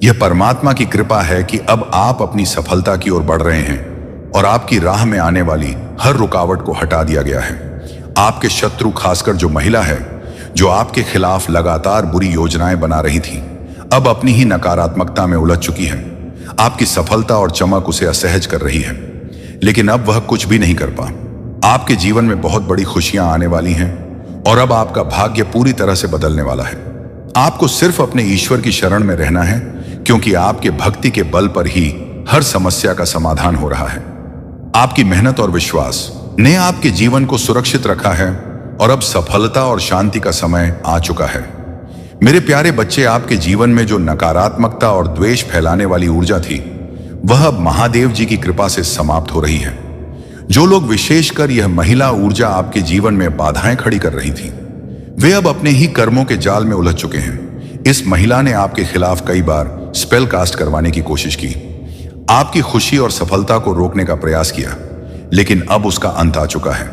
यह परमात्मा की कृपा है कि अब आप अपनी सफलता की ओर बढ़ रहे हैं और आपकी राह में आने वाली हर रुकावट को हटा दिया गया है। आपके शत्रु, खासकर जो महिला है, जो आपके खिलाफ लगातार बुरी योजनाएं बना रही थी, अब अपनी ही नकारात्मकता में उलझ चुकी है। आपकी सफलता और चमक उसे असहज कर रही है, लेकिन अब वह कुछ भी नहीं कर पा। आपके जीवन में बहुत बड़ी खुशियां आने वाली हैं और अब आपका भाग्य पूरी तरह से बदलने वाला है। आपको सिर्फ अपने ईश्वर की शरण में रहना है, क्योंकि आपके भक्ति के बल पर ही हर समस्या का समाधान हो रहा है। आपकी मेहनत और विश्वास ने आपके जीवन को सुरक्षित रखा है और अब सफलता और शांति का समय आ चुका है। मेरे प्यारे बच्चे, आपके जीवन में जो नकारात्मकता और द्वेष फैलाने वाली ऊर्जा थी, वह अब महादेव जी की कृपा से समाप्त हो रही है। जो लोग, विशेषकर यह महिला ऊर्जा आपके जीवन में बाधाएं खड़ी कर रही थी, वे अब अपने ही कर्मों के जाल में उलझ चुके हैं। इस महिला ने आपके खिलाफ कई बार स्पेल कास्ट करवाने की कोशिश की, आपकी खुशी और सफलता को रोकने का प्रयास किया, लेकिन अब उसका अंत आ चुका है।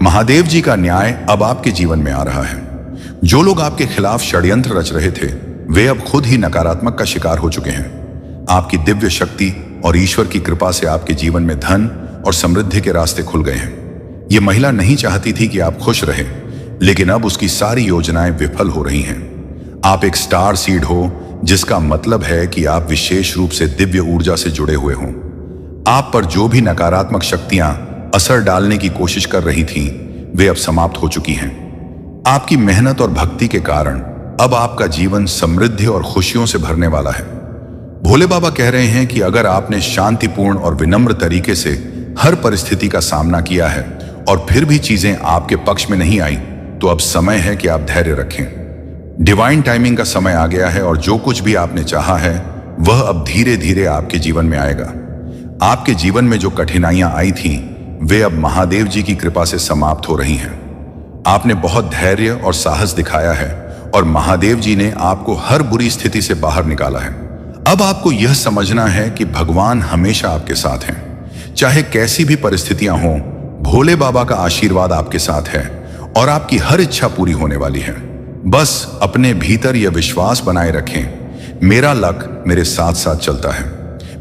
महादेव जी का न्याय अब आपके जीवन में आ रहा है। जो लोग आपके खिलाफ षड्यंत्र रच रहे थे, वे अब खुद ही नकारात्मक का शिकार हो चुके हैं। आपकी दिव्य शक्ति और ईश्वर की कृपा से आपके जीवन में धन और समृद्धि के रास्ते खुल गए हैं। ये महिला नहीं चाहती थी कि आप खुश रहें, लेकिन अब उसकी सारी योजनाएं विफल हो रही हैं। आप एक स्टार सीड हो, जिसका मतलब है कि आप विशेष रूप से दिव्य ऊर्जा से जुड़े हुए हों। आप पर जो भी नकारात्मक शक्तियां असर डालने की कोशिश कर रही थीं, वे अब समाप्त हो चुकी हैं। आपकी मेहनत और भक्ति के कारण अब आपका जीवन समृद्धि और खुशियों से भरने वाला है। भोले बाबा कह रहे हैं कि अगर आपने शांतिपूर्ण और विनम्र तरीके से हर परिस्थिति का सामना किया है और फिर भी चीजें आपके पक्ष में नहीं आई, तो अब समय है कि आप धैर्य रखें। डिवाइन टाइमिंग का समय आ गया है और जो कुछ भी आपने चाहा है, वह अब धीरे धीरे आपके जीवन में आएगा। आपके जीवन में जो कठिनाइयां आई थीं, वे अब महादेव जी की कृपा से समाप्त हो रही हैं। आपने बहुत धैर्य और साहस दिखाया है और महादेव जी ने आपको हर बुरी स्थिति से बाहर निकाला है। अब आपको यह समझना है कि भगवान हमेशा आपके साथ हैं। चाहे कैसी भी परिस्थितियां हों, भोले बाबा का आशीर्वाद आपके साथ है और आपकी हर इच्छा पूरी होने वाली है। बस अपने भीतर यह विश्वास बनाए रखें, मेरा लक मेरे साथ साथ चलता है।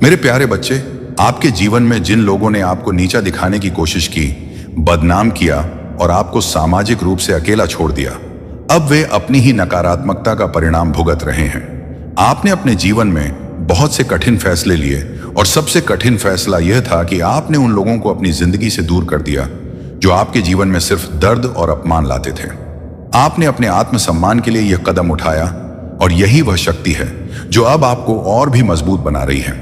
मेरे प्यारे बच्चे, आपके जीवन में जिन लोगों ने आपको नीचा दिखाने की कोशिश की, बदनाम किया और आपको सामाजिक रूप से अकेला छोड़ दिया, अब वे अपनी ही नकारात्मकता का परिणाम भुगत रहे हैं। आपने अपने जीवन में बहुत से कठिन फैसले लिए और सबसे कठिन फैसला यह था कि आपने उन लोगों को अपनी जिंदगी से दूर कर दिया जो आपके जीवन में सिर्फ दर्द और अपमान लाते थे। आपने अपने आत्मसम्मान के लिए यह कदम उठाया और यही वह शक्ति है जो अब आपको और भी मजबूत बना रही है।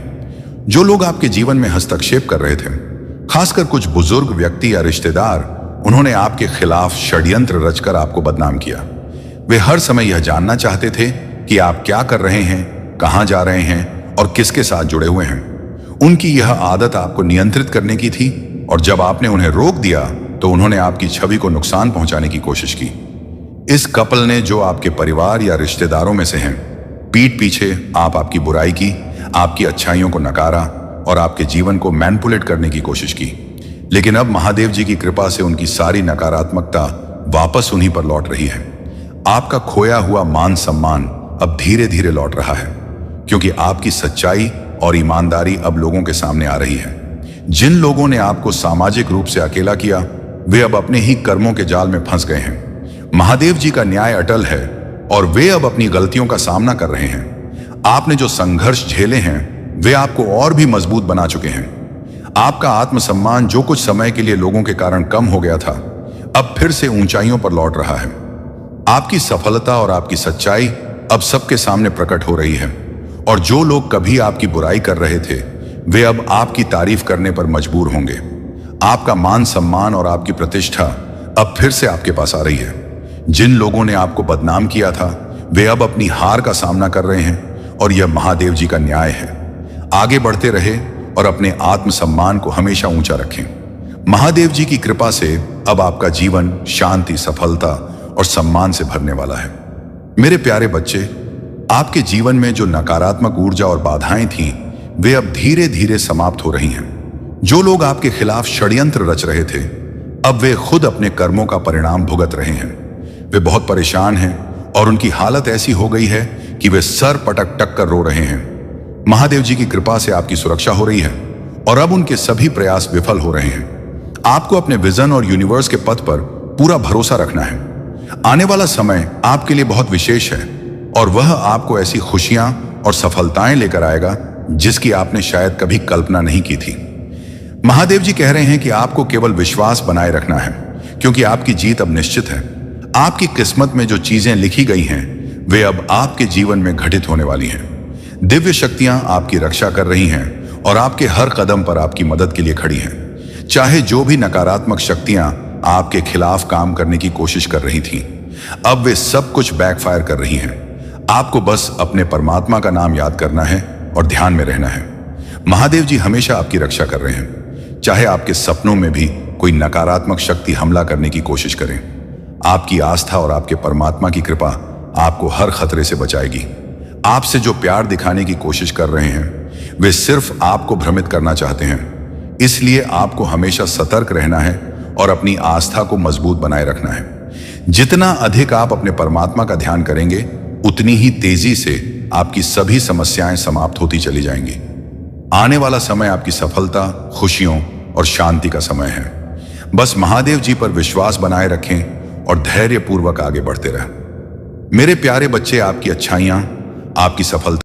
जो लोग आपके जीवन में हस्तक्षेप कर रहे थे, खासकर कुछ बुजुर्ग व्यक्ति या रिश्तेदार, उन्होंने आपके खिलाफ षड्यंत्र रचकर आपको बदनाम किया। वे हर समय यह जानना चाहते थे कि आप क्या कर रहे हैं, कहां जा रहे हैं और किसके साथ जुड़े हुए हैं। उनकी यह आदत आपको नियंत्रित करने की थी और जब आपने उन्हें रोक दिया तो उन्होंने आपकी छवि को नुकसान पहुंचाने की कोशिश की। इस कपल ने, जो आपके परिवार या रिश्तेदारों में से हैं, पीठ पीछे आपकी बुराई की, आपकी अच्छाइयों को नकारा और आपके जीवन को मैनिपुलेट करने की कोशिश की। लेकिन अब महादेव जी की कृपा से उनकी सारी नकारात्मकता वापस उन्हीं पर लौट रही है। आपका खोया हुआ मान सम्मान अब धीरे धीरे लौट रहा है, क्योंकि आपकी सच्चाई और ईमानदारी अब लोगों के सामने आ रही है। जिन लोगों ने आपको सामाजिक रूप से अकेला किया, वे अब अपने ही कर्मों के जाल में फंस गए हैं। महादेव जी का न्याय अटल है और वे अब अपनी गलतियों का सामना कर रहे हैं। आपने जो संघर्ष झेले हैं, वे आपको और भी मजबूत बना चुके हैं। आपका आत्मसम्मान जो कुछ समय के लिए लोगों के कारण कम हो गया था, अब फिर से ऊंचाइयों पर लौट रहा है। आपकी सफलता और आपकी सच्चाई अब सबके सामने प्रकट हो रही है और जो लोग कभी आपकी बुराई कर रहे थे, वे अब आपकी तारीफ करने पर मजबूर होंगे। आपका मान सम्मान और आपकी प्रतिष्ठा अब फिर से आपके पास आ रही है। जिन लोगों ने आपको बदनाम किया था, वे अब अपनी हार का सामना कर रहे हैं और यह महादेव जी का न्याय है। आगे बढ़ते रहे और अपने आत्मसम्मान को हमेशा ऊंचा रखें। महादेव जी की कृपा से अब आपका जीवन शांति, सफलता और सम्मान से भरने वाला है। मेरे प्यारे बच्चे, आपके जीवन में जो नकारात्मक ऊर्जा और बाधाएं थीं, वे अब धीरे धीरे समाप्त हो रही हैं। जो लोग आपके खिलाफ षड्यंत्र रच रहे थे, अब वे खुद अपने कर्मों का परिणाम भुगत रहे हैं। वे बहुत परेशान हैं और उनकी हालत ऐसी हो गई है कि वे सर पटक टक कर रो रहे हैं। महादेव जी की कृपा से आपकी सुरक्षा हो रही है और अब उनके सभी प्रयास विफल हो रहे हैं। आपको अपने विजन और यूनिवर्स के पथ पर पूरा भरोसा रखना है। आने वाला समय आपके लिए बहुत विशेष है और वह आपको ऐसी खुशियां और सफलताएं लेकर आएगा जिसकी आपने शायद कभी कल्पना नहीं की थी। महादेव जी कह रहे हैं कि आपको केवल विश्वास बनाए रखना है, क्योंकि आपकी जीत अब निश्चित है। आपकी किस्मत में जो चीजें लिखी गई हैं, वे अब आपके जीवन में घटित होने वाली हैं। दिव्य शक्तियां आपकी रक्षा कर रही हैं और आपके हर कदम पर आपकी मदद के लिए खड़ी हैं। चाहे जो भी नकारात्मक शक्तियां आपके खिलाफ काम करने की कोशिश कर रही थीं, अब वे सब कुछ बैकफायर कर रही हैं। आपको बस अपने परमात्मा का नाम याद करना है और ध्यान में रहना है। महादेव जी हमेशा आपकी रक्षा कर रहे हैं, चाहे आपके सपनों में भी कोई नकारात्मक शक्ति हमला करने की कोशिश करें। आपकी आस्था और आपके परमात्मा की कृपा आपको हर खतरे से बचाएगी। आपसे जो प्यार दिखाने की कोशिश कर रहे हैं, वे सिर्फ आपको भ्रमित करना चाहते हैं। इसलिए आपको हमेशा सतर्क रहना है और अपनी आस्था को मजबूत बनाए रखना है। जितना अधिक आप अपने परमात्मा का ध्यान करेंगे, उतनी ही तेजी से आपकी सभी समस्याएं समाप्त होती चली जाएंगी। आने वाला समय आपकी सफलता, खुशियों और शांति का समय है। बस महादेव जी पर विश्वास बनाए रखें और धैर्यपूर्वक आगे बढ़ते रहें। मेरे प्यारे बच्चे, आपकी अच्छाइयां, आपकी सफलता